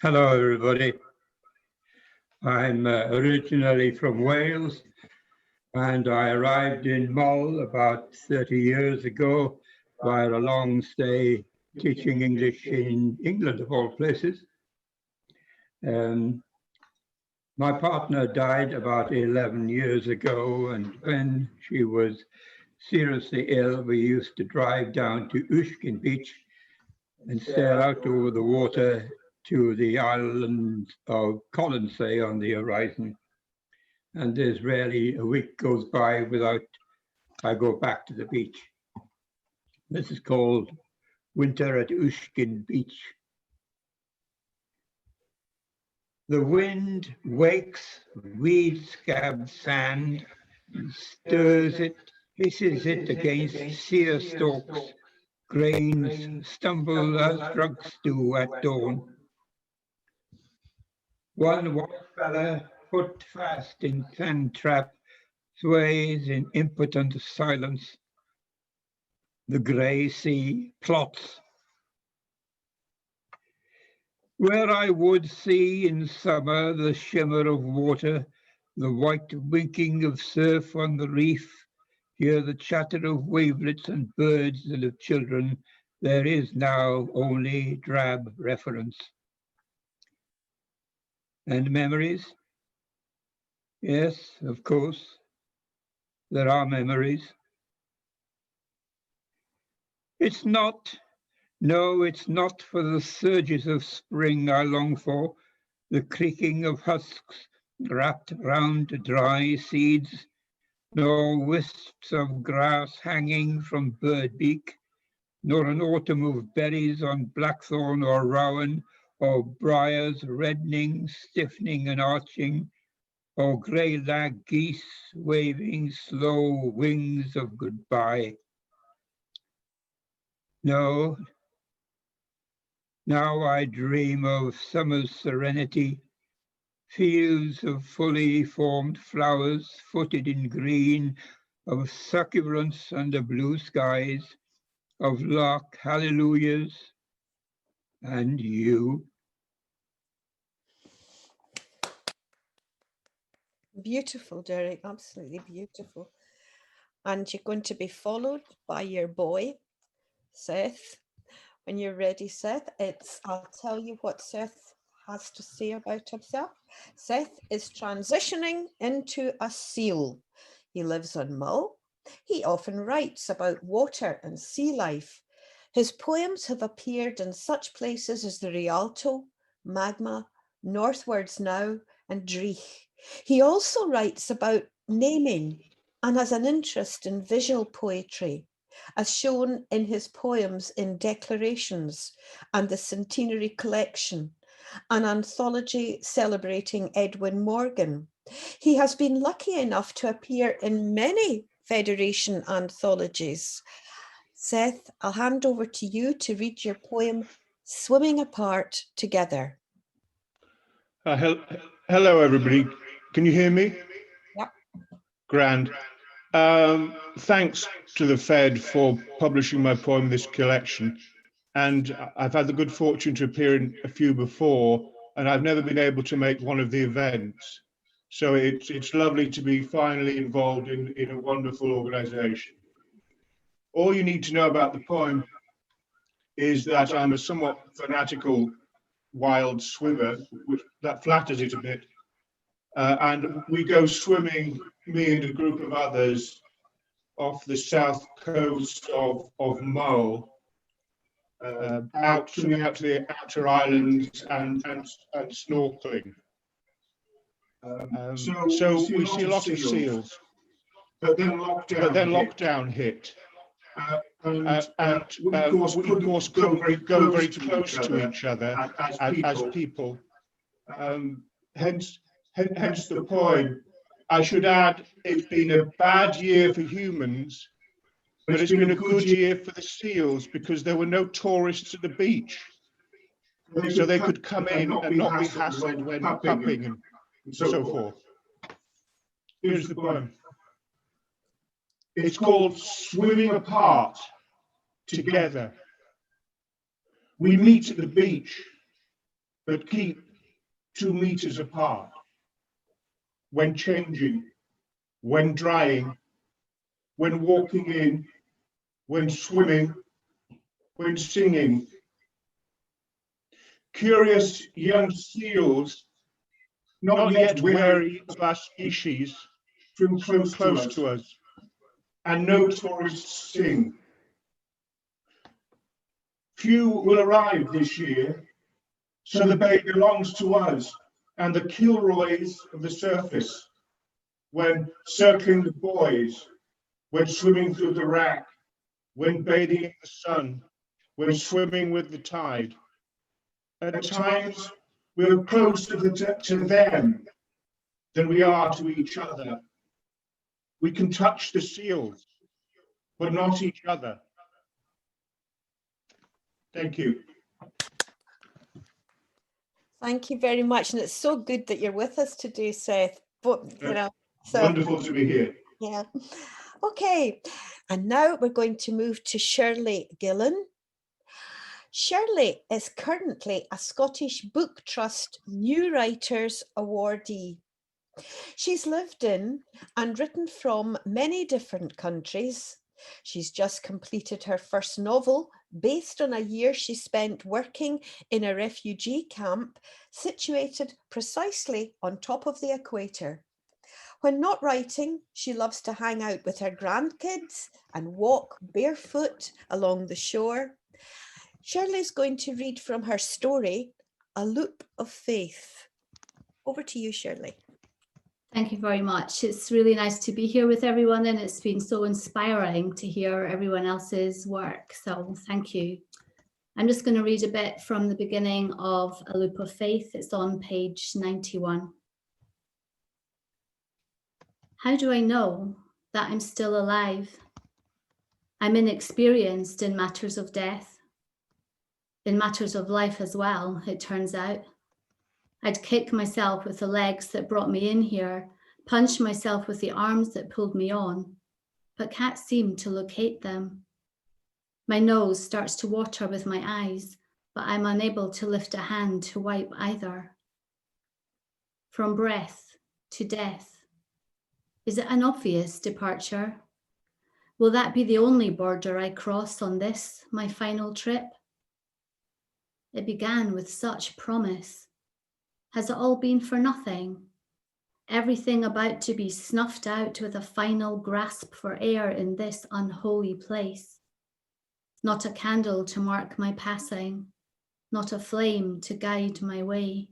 Hello, everybody. I'm originally from Wales, and I arrived in Mull about 30 years ago while a long stay teaching English in England, of all places. My partner died about 11 years ago, and when she was seriously ill, we used to drive down to Ushkin Beach and sail out over the water to the island of Colonsay on the horizon. And there's rarely a week goes by without I go back to the beach. This is called winter at Ushkin Beach. The wind wakes weed-scabbed sand, stirs it, hisses it against sear stalks. Grains stumble as drugs do at dawn. One white fella, foot fast in sand trap, sways in impotent silence. The grey sea plots. Where I would see in summer the shimmer of water, the white winking of surf on the reef, hear the chatter of wavelets and birds and of children, there is now only drab reference. And memories? Yes, of course, there are memories. It's not, no, it's not for the surges of spring I long for, the creaking of husks wrapped round dry seeds, nor wisps of grass hanging from bird beak, nor an autumn of berries on blackthorn or rowan, or briars reddening, stiffening and arching, or grey lag geese waving slow wings of goodbye. No, now I dream of summer's serenity, fields of fully formed flowers footed in green, of succulents under blue skies, of lark hallelujahs, and you. Beautiful, Derek, absolutely beautiful. And you're going to be followed by your boy, Seth. When you're ready, Seth, I'll tell you what Seth has to say about himself. Seth is transitioning into a seal. He lives on Mull. He often writes about water and sea life. His poems have appeared in such places as the Rialto, Magma, Northwards Now, and Dreich. He also writes about naming and has an interest in visual poetry, as shown in his poems in Declarations and the Centenary Collection, an anthology celebrating Edwin Morgan. He has been lucky enough to appear in many Federation anthologies. Seth, I'll hand over to you to read your poem, Swimming Apart Together. Hello, everybody. Can you hear me? Yep. Grand. Thanks to the Fed for publishing my poem in this collection. And I've had the good fortune to appear in a few before, and I've never been able to make one of the events. So it's lovely to be finally involved in a wonderful organization. All you need to know about the poem is that I'm a somewhat fanatical wild swimmer, which that flatters it a bit. And we go swimming, me and a group of others, off the south coast of Mull, swimming out to the outer islands and snorkeling. So we see a lot of seals, but then lockdown hit. And we of course couldn't go very close to each other as people. Hence the poem. I should add, it's been a bad year for humans, but it's been a good year for the seals because there were no tourists at the beach. So they could come in and not be hassled when pupping and so forth. Here's the poem. It's called Swimming Apart Together. We meet at the beach, but keep 2 meters apart. When changing, when drying, when walking in, when swimming, when singing. Curious young seals, not yet wary of our species, swim close to us, and no tourists sing. Few will arrive this year, so the bay belongs to us and the Kilroys of the surface, when circling the buoys, when swimming through the rack, when bathing in the sun, when swimming with the tide. At times, we're closer to them than we are to each other. We can touch the seals, but not each other. Thank you. Thank you very much. And it's so good that you're with us today, Seth. But, you know, so Wonderful to be here. yeah. Okay. And now we're going to move to Shirley Gillen. Shirley is currently a Scottish Book Trust New Writers Awardee. She's lived in and written from many different countries. She's just completed her first novel based on a year she spent working in a refugee camp situated precisely on top of the equator. When not writing, she loves to hang out with her grandkids and walk barefoot along the shore. Shirley's going to read from her story, A Loop of Faith. Over to you, Shirley. Thank you very much. It's really nice to be here with everyone, and it's been so inspiring to hear everyone else's work. So thank you. I'm just going to read a bit from the beginning of A Loop of Faith. It's on page 91. How do I know that I'm still alive? I'm inexperienced in matters of death. In matters of life as well, it turns out. I'd kick myself with the legs that brought me in here, punch myself with the arms that pulled me on, but can't seem to locate them. My nose starts to water with my eyes, but I'm unable to lift a hand to wipe either. From breath to death. Is it an obvious departure? Will that be the only border I cross on this, my final trip? It began with such promise. Has it all been for nothing? Everything about to be snuffed out with a final grasp for air in this unholy place. Not a candle to mark my passing, not a flame to guide my way.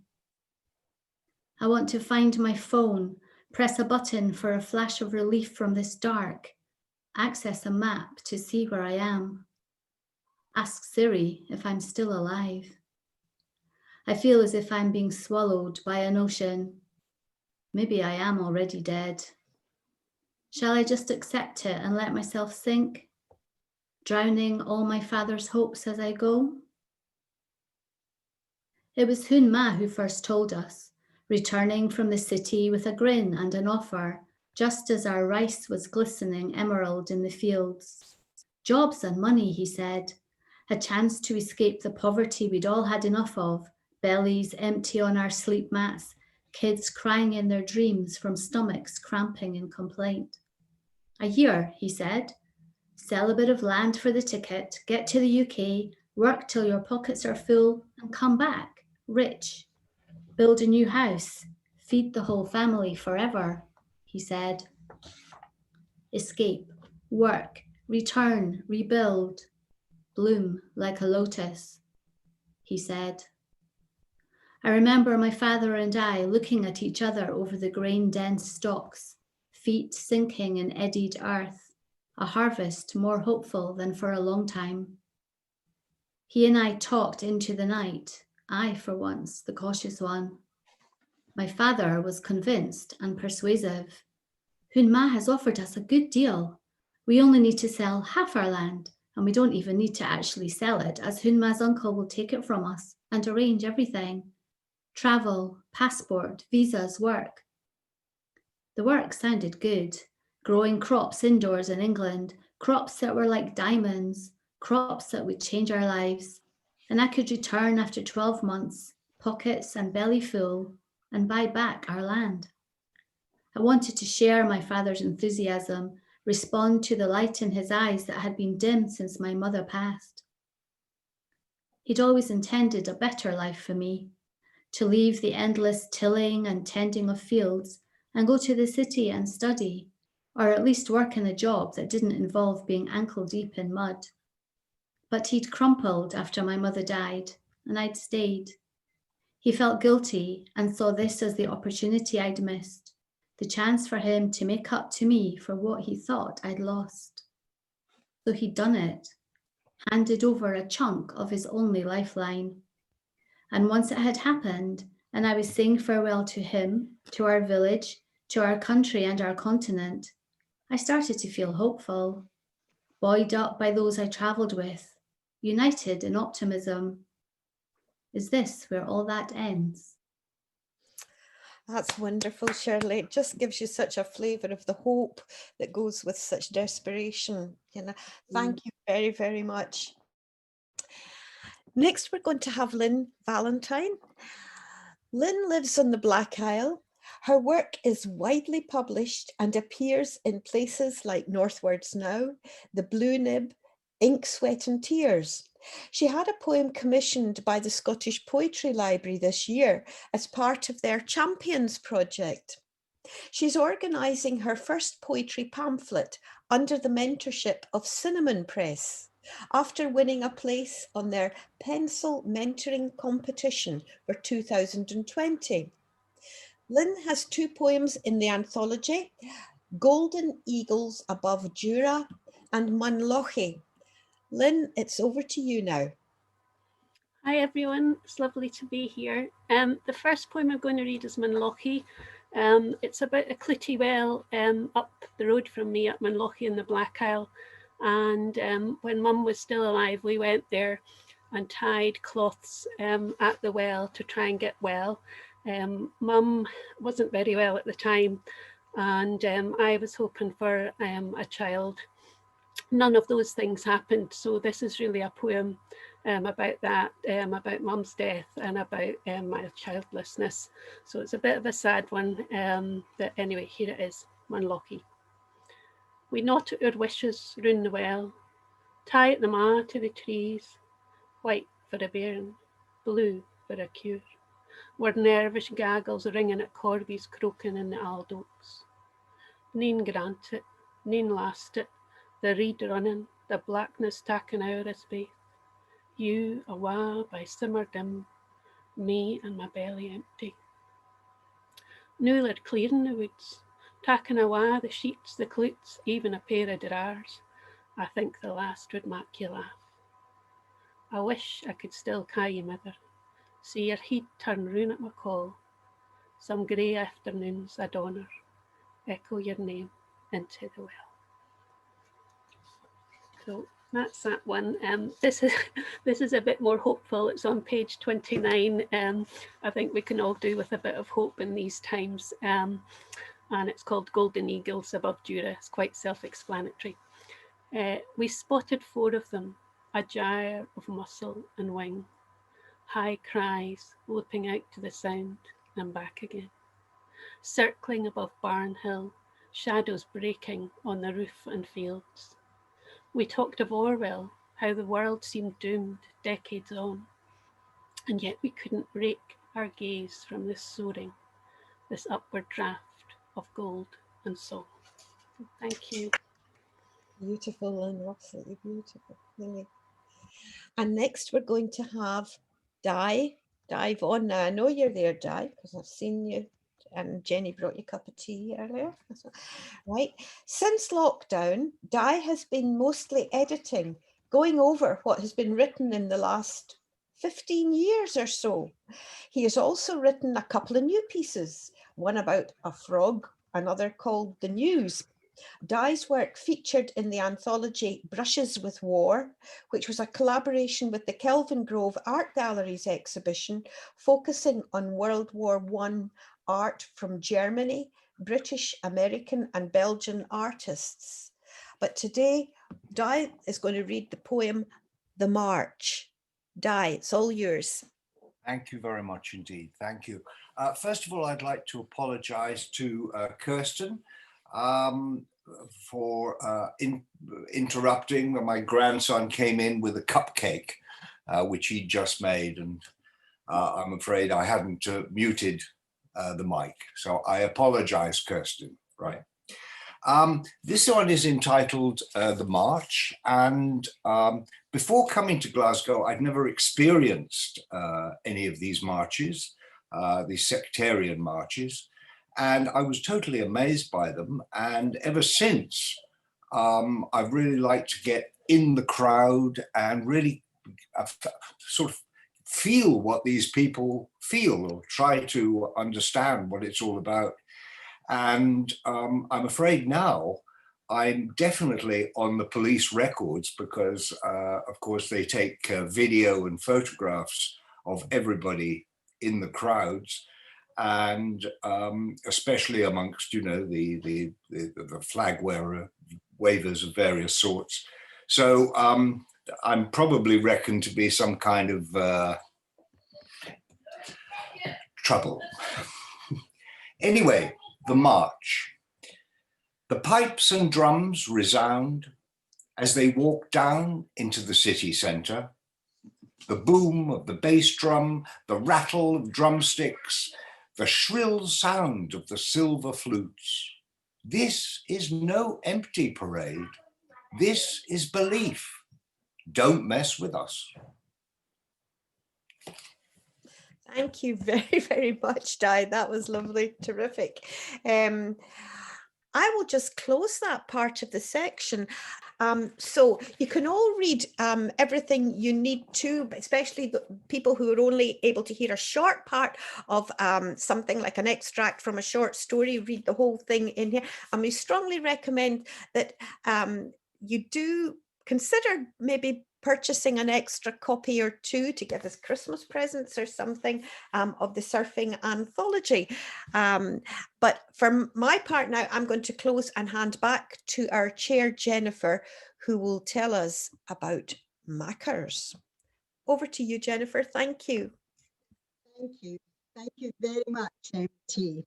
I want to find my phone, press a button for a flash of relief from this dark, access a map to see where I am. Ask Siri if I'm still alive. I feel as if I'm being swallowed by an ocean. Maybe I am already dead. Shall I just accept it and let myself sink, drowning all my father's hopes as I go? It was Hun-Ma who first told us, returning from the city with a grin and an offer, just as our rice was glistening emerald in the fields. Jobs and money, he said, a chance to escape the poverty we'd all had enough of, bellies empty on our sleep mats, kids crying in their dreams from stomachs cramping in complaint. A year, he said. Sell a bit of land for the ticket, get to the UK, work till your pockets are full, and come back, rich. Build a new house, feed the whole family forever, he said. Escape, work, return, rebuild, bloom like a lotus, he said. I remember my father and I looking at each other over the grain-dense stalks, feet sinking in eddied earth, a harvest more hopeful than for a long time. He and I talked into the night, I, for once, the cautious one. My father was convinced and persuasive. Hun-Ma has offered us a good deal. We only need to sell half our land, and we don't even need to actually sell it, as Hun-Ma's uncle will take it from us and arrange everything. Travel, passport, visas, work. The work sounded good. Growing crops indoors in England, crops that were like diamonds, crops that would change our lives. And I could return after 12 months, pockets and belly full, and buy back our land. I wanted to share my father's enthusiasm, respond to the light in his eyes that had been dim since my mother passed. He'd always intended a better life for me, to leave the endless tilling and tending of fields and go to the city and study, or at least work in a job that didn't involve being ankle deep in mud. But he'd crumpled after my mother died, and I'd stayed. He felt guilty and saw this as the opportunity I'd missed, the chance for him to make up to me for what he thought I'd lost. So he'd done it. handed over a chunk of his only lifeline. And once it had happened, and I was saying farewell to him, to our village, to our country and our continent, I started to feel hopeful, buoyed up by those I travelled with, united in optimism. Is this where all that ends? That's wonderful, Shirley. It just gives you such a flavour of the hope that goes with such desperation. You know, thank you very, very much. Next, we're going to have Lynn Valentine. Lynn lives on the Black Isle. Her work is widely published and appears in places like Northwards Now, The Blue Nib, Ink, Sweat and Tears. She had a poem commissioned by the Scottish Poetry Library this year as part of their Champions project. She's organising her first poetry pamphlet under the mentorship of Cinnamon Press, after winning a place on their pencil mentoring competition for 2020. Lynn has 2 poems in the anthology, Golden Eagles Above Jura and Minlocki. Lynn, it's over to you now. Hi everyone, it's lovely to be here. The first poem I'm going to read is Minlocki. It's about a clitty well up the road from me at Minlocki in the Black Isle. And when Mum was still alive, we went there and tied cloths at the well to try and get well. Mum wasn't very well at the time, and I was hoping for a child. None of those things happened, so this is really a poem about that, about Mum's death and about my childlessness. So it's a bit of a sad one, but anyway, here it is, Minlocki. We knot our wishes round the well, tie at the ma to the trees, white for a bairn, blue for a cure, where nervous gaggles ringing at corbies croaking in the aldocks. Nane grant it, nane last it, the reed running, the blackness taking our us baith. You awa by simmer dim, me and my belly empty. Noo they're clearing the woods, taking awa the sheets, the cloots, even a pair of drawers. I think the last would make you laugh. I wish I could still ca' you mither, see your head turn round at my call. Some grey afternoons I'd honour, echo your name into the well. So that's that one. This is a bit more hopeful. It's on page 29. I think we can all do with a bit of hope in these times. And it's called Golden Eagles Above Jura. It's quite self-explanatory. We spotted 4 of them, a gyre of muscle and wing, high cries leaping out to the sound and back again, circling above Barn Hill, shadows breaking on the roof and fields. We talked of Orwell, how the world seemed doomed decades on, and yet we couldn't break our gaze from this soaring, this upward draft of gold and song. Thank you. Beautiful, and absolutely beautiful, really. And next we're going to have Di. Dive on now. I know you're there, Di, because I've seen you, and Jenny brought you a cup of tea earlier. Right. Since lockdown, Di has been mostly editing, going over what has been written in the last 15 years or so. He has also written a couple of new pieces, one about a frog, another called The News. Di's work featured in the anthology Brushes with War, which was a collaboration with the Kelvin Grove Art Gallery's exhibition, focusing on World War I art from Germany, British, American and Belgian artists. But today, Di is going to read the poem, The March. Di, it's all yours. Thank you very much indeed. Thank you. First of all, I'd like to apologize to Kirsten for interrupting when my grandson came in with a cupcake, which he just made. And I'm afraid I hadn't muted the mic. So I apologize, Kirsten, right? This one is entitled The March, and before coming to Glasgow, I'd never experienced any of these marches, these sectarian marches, and I was totally amazed by them. And ever since, I've really liked to get in the crowd and really sort of feel what these people feel, or try to understand what it's all about. And I'm afraid now I'm definitely on the police records because, of course, they take video and photographs of everybody in the crowds, and especially amongst, you know, the flag wavers of various sorts. So I'm probably reckoned to be some kind of trouble. Anyway, the march. The pipes and drums resound as they walk down into the city centre. The boom of the bass drum, the rattle of drumsticks, the shrill sound of the silver flutes. This is no empty parade. This is belief. Don't mess with us. Thank you very, very much, Di. That was lovely, terrific. I will just close that part of the section. So you can all read everything you need to, especially the people who are only able to hear a short part of something like an extract from a short story, read the whole thing in here. And we strongly recommend that you do consider maybe purchasing an extra copy or two to give as Christmas presents or something of the surfing anthology. But for my part now, I'm going to close and hand back to our chair, Jennifer, who will tell us about Makars. Over to you, Jennifer. Thank you. Thank you. Thank you very much, MT.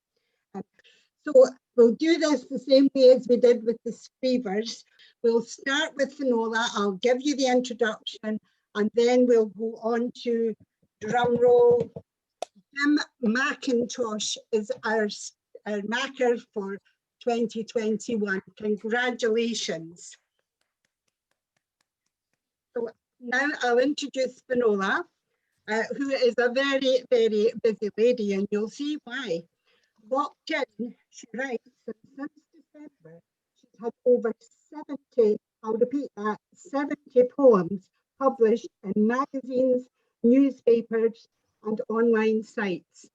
So we'll do this the same way as we did with the Scrievers. We'll start with Finola. I'll give you the introduction and then we'll go on to drum roll. Jim Mackintosh is our Makar for 2021. Congratulations. So now I'll introduce Finola, who is a very, very busy lady, and you'll see why. Walked in, she writes, and since December, she's had over 70, I'll repeat that, 70 poems published in magazines, newspapers, and online sites.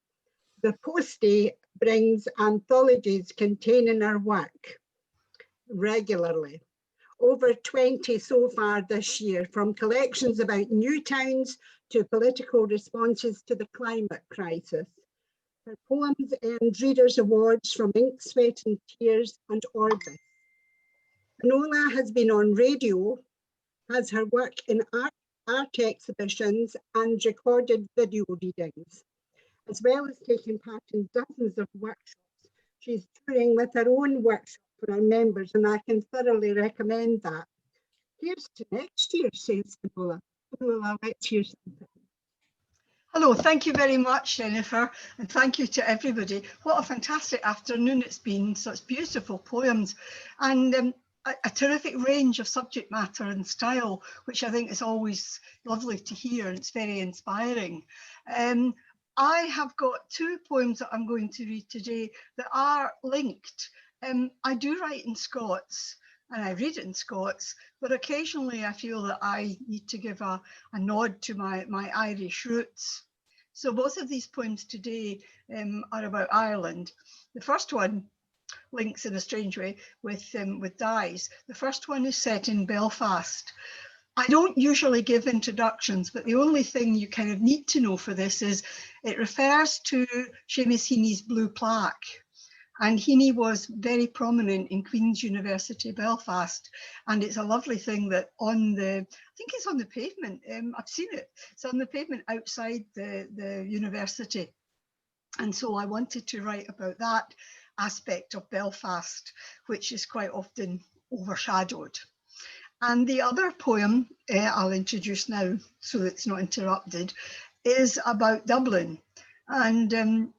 The postie brings anthologies containing her work regularly. Over 20 so far this year, from collections about new towns to political responses to the climate crisis. Her poems earned readers' awards from Ink, Sweat and Tears and Orbis. Finola has been on radio, has her work in art exhibitions and recorded video readings, as well as taking part in dozens of workshops. She's touring with her own workshop for our members, and I can thoroughly recommend that. Here's to next year, says Finola. Finola, let's hear something. Hello, thank you very much, Jennifer, and thank you to everybody. What a fantastic afternoon it's been, such beautiful poems and a terrific range of subject matter and style, which I think is always lovely to hear, and it's very inspiring. I have got two poems that I'm going to read today that are linked. I do write in Scots, and I read it in Scots, but occasionally I feel that I need to give a nod to my Irish roots. So both of these poems today are about Ireland. The first one links in a strange way with Di's. The first one is set in Belfast. I don't usually give introductions, but the only thing you kind of need to know for this is it refers to Seamus Heaney's blue plaque. And Heaney was very prominent in Queen's University Belfast. And it's a lovely thing that on the, I think it's on the pavement, I've seen it. It's on the pavement outside the university. And so I wanted to write about that aspect of Belfast, which is quite often overshadowed. And the other poem I'll introduce now, so that it's not interrupted, is about Dublin. And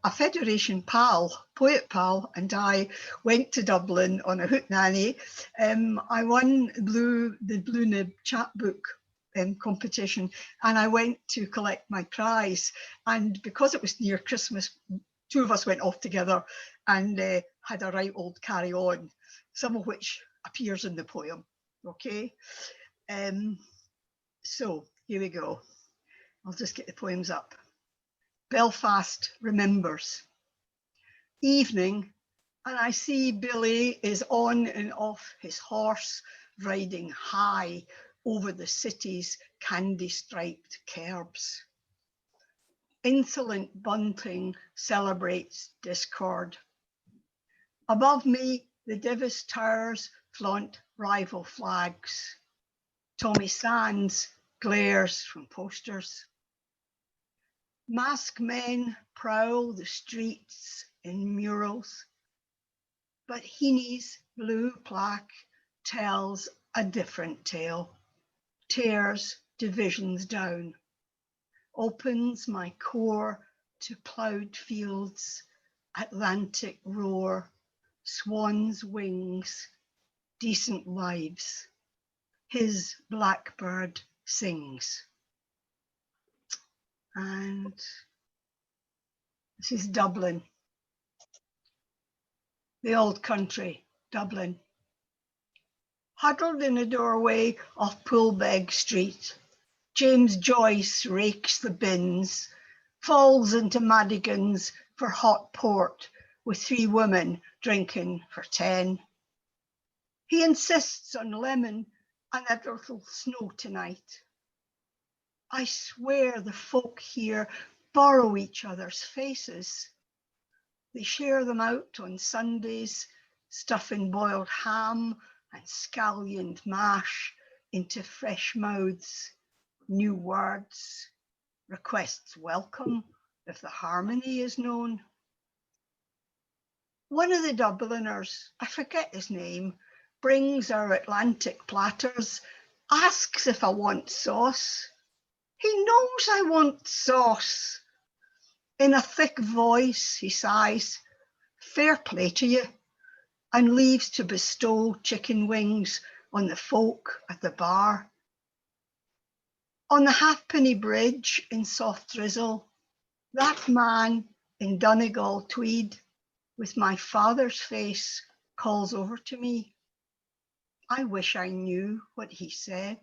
a Federation pal, poet pal, and I went to Dublin on a hootenanny. I won the Blue Nib chapbook competition, and I went to collect my prize. And because it was near Christmas, two of us went off together and had a right old carry on, some of which appears in the poem. Okay, so here we go. I'll just get the poems up. Belfast remembers. Evening, and I see Billy is on and off his horse, riding high over the city's candy-striped curbs. Insolent bunting celebrates discord. Above me, the Divis towers flaunt rival flags. Tommy Sands glares from posters. Masked men prowl the streets in murals, but Heaney's blue plaque tells a different tale, tears divisions down, opens my core to ploughed fields, Atlantic roar, swan's wings, decent lives. His blackbird sings. And this is Dublin, the old country, Dublin. Huddled in a doorway off Poolbeg Street, James Joyce rakes the bins, falls into Madigan's for hot port with 3 women drinking for 10. He insists on lemon and a little snow tonight. I swear the folk here borrow each other's faces. They share them out on Sundays, stuffing boiled ham and scallioned mash into fresh mouths, new words, requests welcome if the harmony is known. One of the Dubliners, I forget his name, brings our Atlantic platters, asks if I want sauce. He knows I want sauce. In a thick voice, he sighs, fair play to you, and leaves to bestow chicken wings on the folk at the bar. On the halfpenny bridge in soft drizzle, that man in Donegal tweed with my father's face calls over to me. I wish I knew what he said.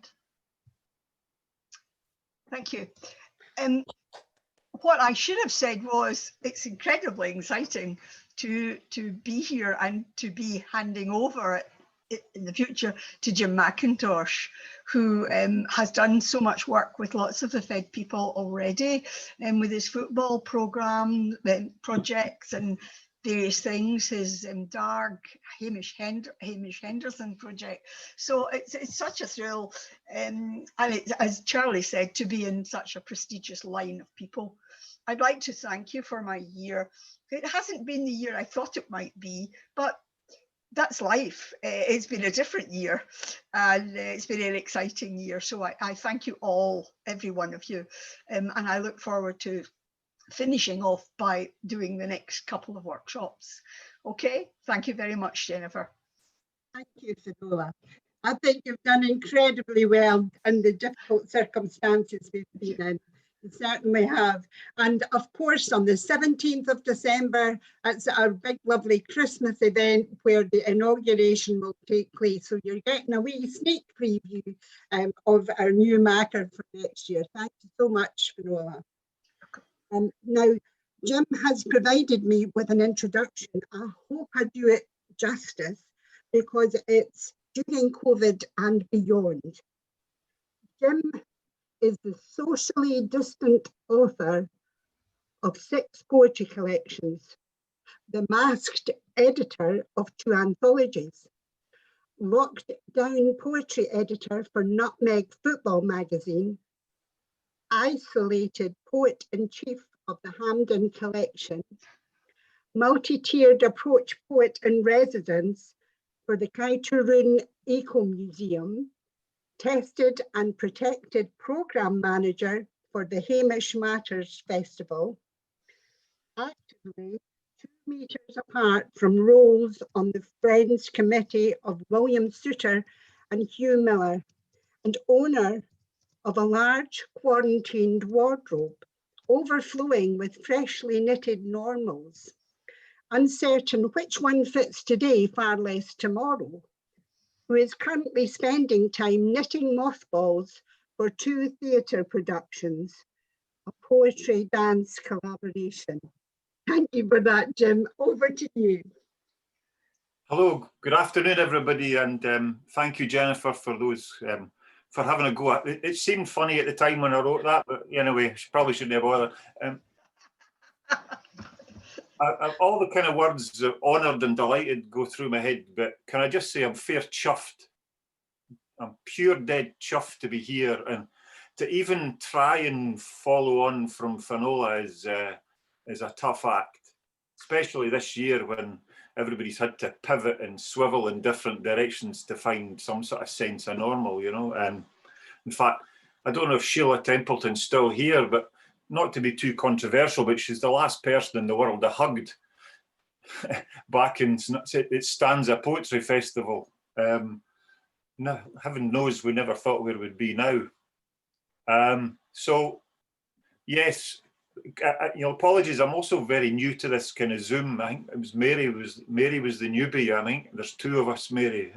Thank you. What I should have said was it's incredibly exciting to be here and to be handing over in the future to Jim Mackintosh, who has done so much work with lots of the Fed people already, and with his football programme, projects and various things, his Darg Hamish Henderson project. So it's such a thrill, and it's, as Charlie said, to be in such a prestigious line of people. I'd like to thank you for my year. It hasn't been the year I thought it might be, but that's life. It's been a different year, and it's been an exciting year. So I thank you all, every one of you, and I look forward to finishing off by doing the next couple of workshops. Okay, thank you very much, Jennifer. Thank you, Finola. I think you've done incredibly well in the difficult circumstances we've been in. You certainly have. And of course, on the 17th of December, it's our big, lovely Christmas event where the inauguration will take place. So you're getting a wee sneak preview of our new Makar for next year. Thank you so much, Finola. Now, Jim has provided me with an introduction. I hope I do it justice because it's during COVID and beyond. Jim is the socially distant author of 6 poetry collections, the masked editor of 2 anthologies, locked down poetry editor for Nutmeg Football magazine, isolated poet-in-chief of the Hampden collection, multi-tiered approach poet-in-residence for the Kaituroon Eco Museum, tested and protected programme manager for the Hamish Matters Festival, actively 2 meters apart from roles on the Friends Committee of William Souter and Hugh Miller, and owner of a large quarantined wardrobe, overflowing with freshly knitted normals, uncertain which one fits today, far less tomorrow. who is currently spending time knitting mothballs for 2 theatre productions, a poetry dance collaboration. Thank you for that, Jim. Over to you. Hello, good afternoon, everybody, and thank you, Jennifer, for those for having a go. It seemed funny at the time when I wrote that, but anyway, probably shouldn't have bothered. All the kind of words honoured and delighted go through my head, but can I just say I'm fair chuffed. I'm pure dead chuffed to be here, and to even try and follow on from Finola is a tough act, especially this year when everybody's had to pivot and swivel in different directions to find some sort of sense of normal, you know. And in fact, I don't know if Sheila Templeton's still here, but not to be too controversial, but she's the last person in the world I hugged back in it Stanza Poetry Festival. No, heaven knows we never thought where we'd be now. So yes, you know, apologies. I'm also very new to this kind of Zoom. I think it was Mary was the newbie. I think there's 2 of us, Mary.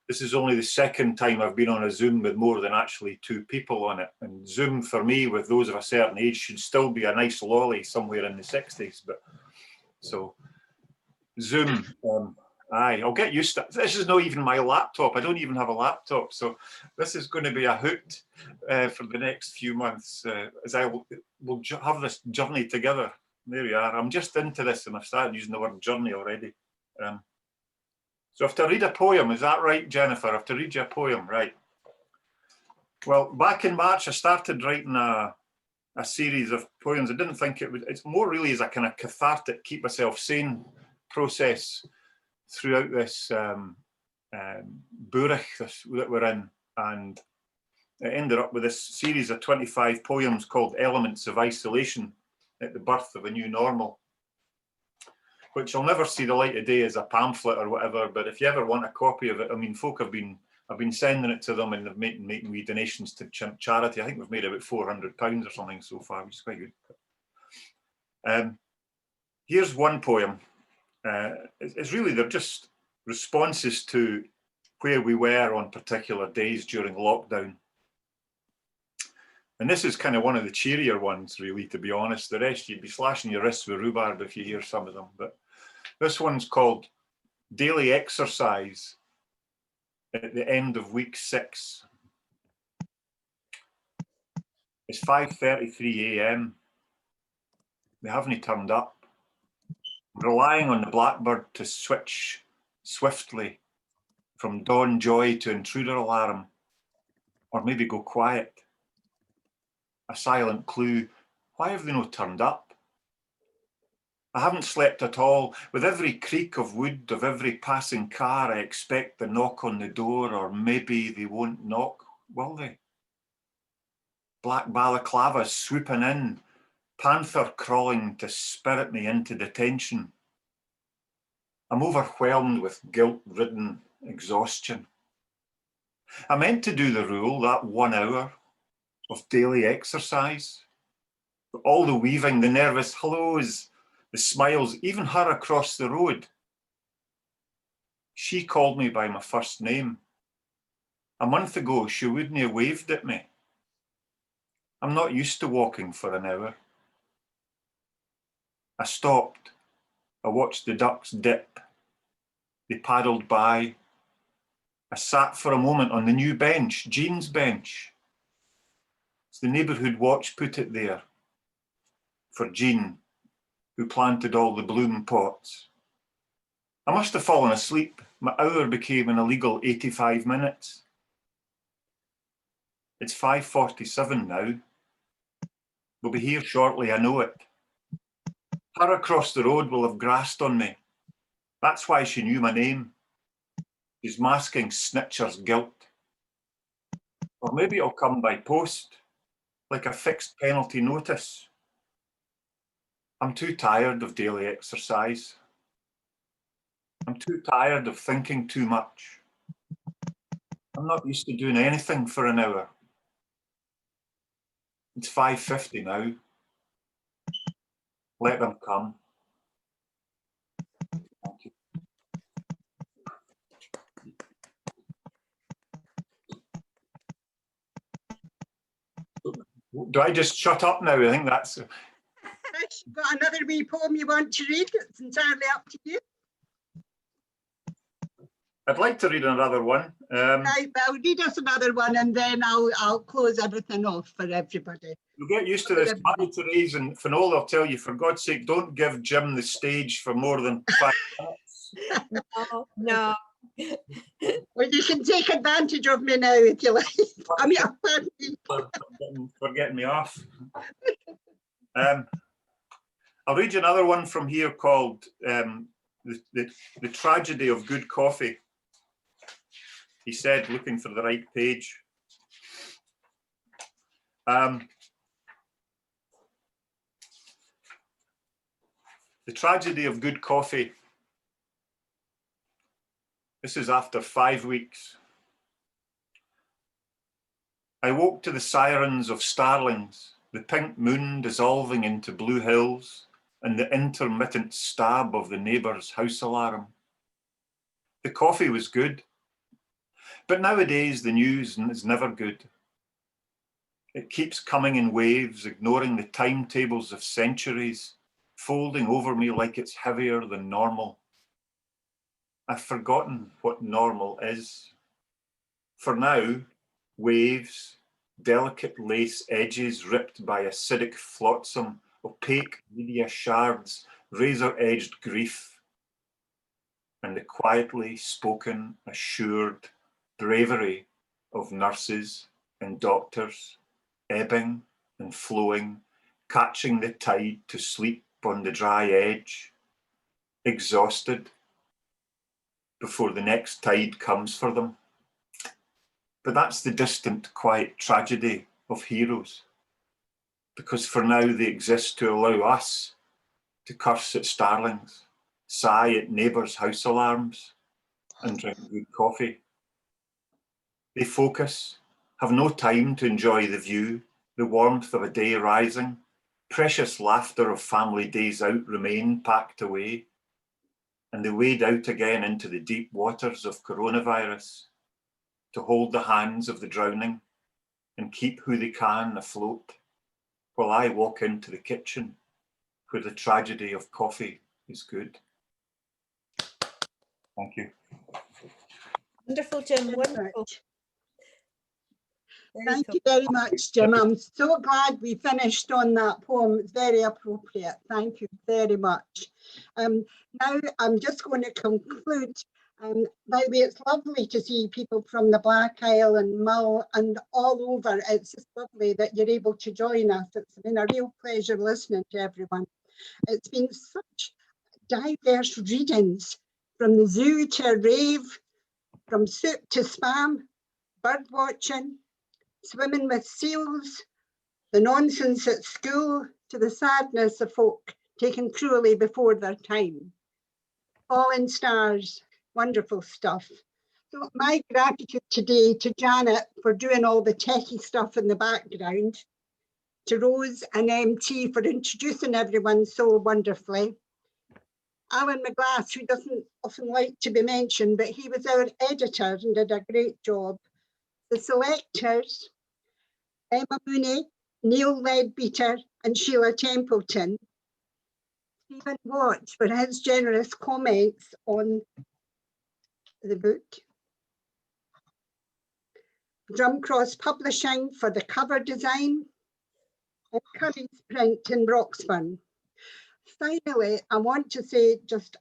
This is only the 2nd time I've been on a Zoom with more than actually 2 people on it. And Zoom for me, with those of a certain age, should still be a nice lolly somewhere in the 60s. But so Zoom, aye, I'll get used to it. This is not even my laptop. I don't even have a laptop. So this is going to be a hoot for the next few months as we'll have this journey together. There we are. I'm just into this and I've started using the word journey already. So I have to read a poem, is that right, Jennifer? I have to read you a poem, right? Well, back in March, I started writing a series of poems. I didn't think it would, it's more really as a kind of cathartic, keep myself sane process throughout this bourich that we're in. And it ended up with this series of 25 poems called Elements of Isolation at the Birth of a New Normal, which will never see the light of day as a pamphlet or whatever, but if you ever want a copy of it, I mean, folk I've been sending it to them and they've making wee donations to charity. I think we've made about £400 or something so far, which is quite good. Here's one poem. It's really, they're just responses to where we were on particular days during lockdown. And this is kind of one of the cheerier ones, really, to be honest. The rest, you'd be slashing your wrists with rhubarb if you hear some of them. But this one's called Daily Exercise at the End of Week 6. It's 5:33 AM. They haven't turned up. I'm relying on the blackbird to switch swiftly from dawn joy to intruder alarm, or maybe go quiet. A silent clue. Why have they not turned up? I haven't slept at all. With every creak of wood, of every passing car, I expect the knock on the door, or maybe they won't knock, will they? Black balaclavas swooping in, panther crawling to spirit me into detention. I'm overwhelmed with guilt-ridden exhaustion. I meant to do the rule, that 1 hour of daily exercise. But all the weaving, the nervous hellos, the smiles, even her across the road. She called me by my first name. A month ago, she wouldn't have waved at me. I'm not used to walking for an hour. I stopped. I watched the ducks dip. They paddled by. I sat for a moment on the new bench, Jean's bench. The neighbourhood watch put it there for Jean, who planted all the bloom pots. I must have fallen asleep. My hour became an illegal 85 minutes. It's 5:47 now. We'll be here shortly, I know it. Her across the road will have grassed on me. That's why she knew my name. She's masking snitcher's guilt. Or maybe it'll come by post, like a fixed penalty notice. I'm too tired of daily exercise. I'm too tired of thinking too much. I'm not used to doing anything for an hour. It's 5:50 now. Let them come. Thank you. Do I just shut up now? I think that's... Chris, you've got another wee poem you want to read? It's entirely up to you. I'd like to read another one. Right, well, read us another one and then I'll close everything off for everybody. You'll get used to this. Marie-Therese and Finola will tell you, for God's sake, don't give Jim the stage for more than 5 minutes. No. Well, you can take advantage of me now if you like. I mean, for getting me off. I'll read you another one from here called the Tragedy of Good Coffee. He said, looking for the right page. The Tragedy of Good Coffee. This is after 5 weeks. I woke to the sirens of starlings, the pink moon dissolving into blue hills, and the intermittent stab of the neighbour's house alarm. The coffee was good, but nowadays the news is never good. It keeps coming in waves, ignoring the timetables of centuries, folding over me like it's heavier than normal. I've forgotten what normal is. For now, waves, delicate lace edges ripped by acidic flotsam, opaque media shards, razor-edged grief, and the quietly spoken, assured bravery of nurses and doctors, ebbing and flowing, catching the tide to sleep on the dry edge, exhausted before the next tide comes for them. But that's the distant, quiet tragedy of heroes, because for now they exist to allow us to curse at starlings, sigh at neighbours' house alarms, and drink good coffee. They focus, have no time to enjoy the view, the warmth of a day rising, precious laughter of family days out remain packed away, and they wade out again into the deep waters of coronavirus to hold the hands of the drowning and keep who they can afloat, while I walk into the kitchen where the tragedy of coffee is good. Thank you. Wonderful, Jim, wonderful. Thank you very much, Jim. I'm so glad we finished on that poem. It's very appropriate. Thank you very much. Now I'm just going to conclude. By the way, it's lovely to see people from the Black Isle and Mull and all over. It's just lovely that you're able to join us. It's been a real pleasure listening to everyone. It's been such diverse readings, from the zoo to a rave, from soup to spam, bird watching, swimming with seals, the nonsense at school, to the sadness of folk taken cruelly before their time. Falling stars, wonderful stuff. So my gratitude today to Janet for doing all the techie stuff in the background, to Rose and MT for introducing everyone so wonderfully. Alan McGlass, who doesn't often like to be mentioned, but he was our editor and did a great job. The selectors, Emma Mooney, Neil Leadbeater and Sheila Templeton. Stephen Watts for his generous comments on the book. Drumcross Publishing for the cover design. And Curry's Print in Roxburn. Finally, I want to say just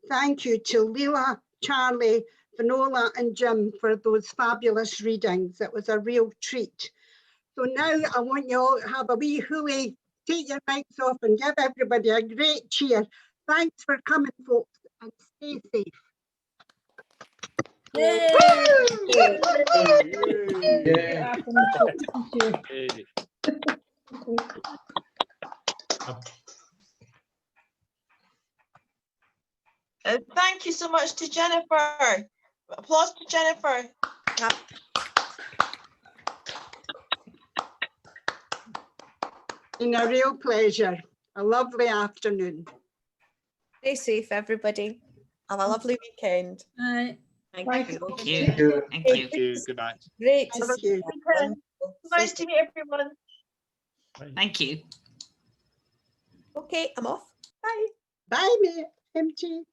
thank you to Leela, Charlie, Finola and Jim for those fabulous readings. It was a real treat. So now I want you all to have a wee hoolie, take your mics off and give everybody a great cheer. Thanks for coming, folks, and stay safe. Yay! Thank you so much to Jennifer. Applause to Jennifer. Been a real pleasure. A lovely afternoon. Stay safe, everybody. Have a lovely weekend. Bye. Thank you. Thank you. Thank you. Great to Thank see you. you. Nice to meet everyone. Thank you. Okay, I'm off. Bye. Bye, MG.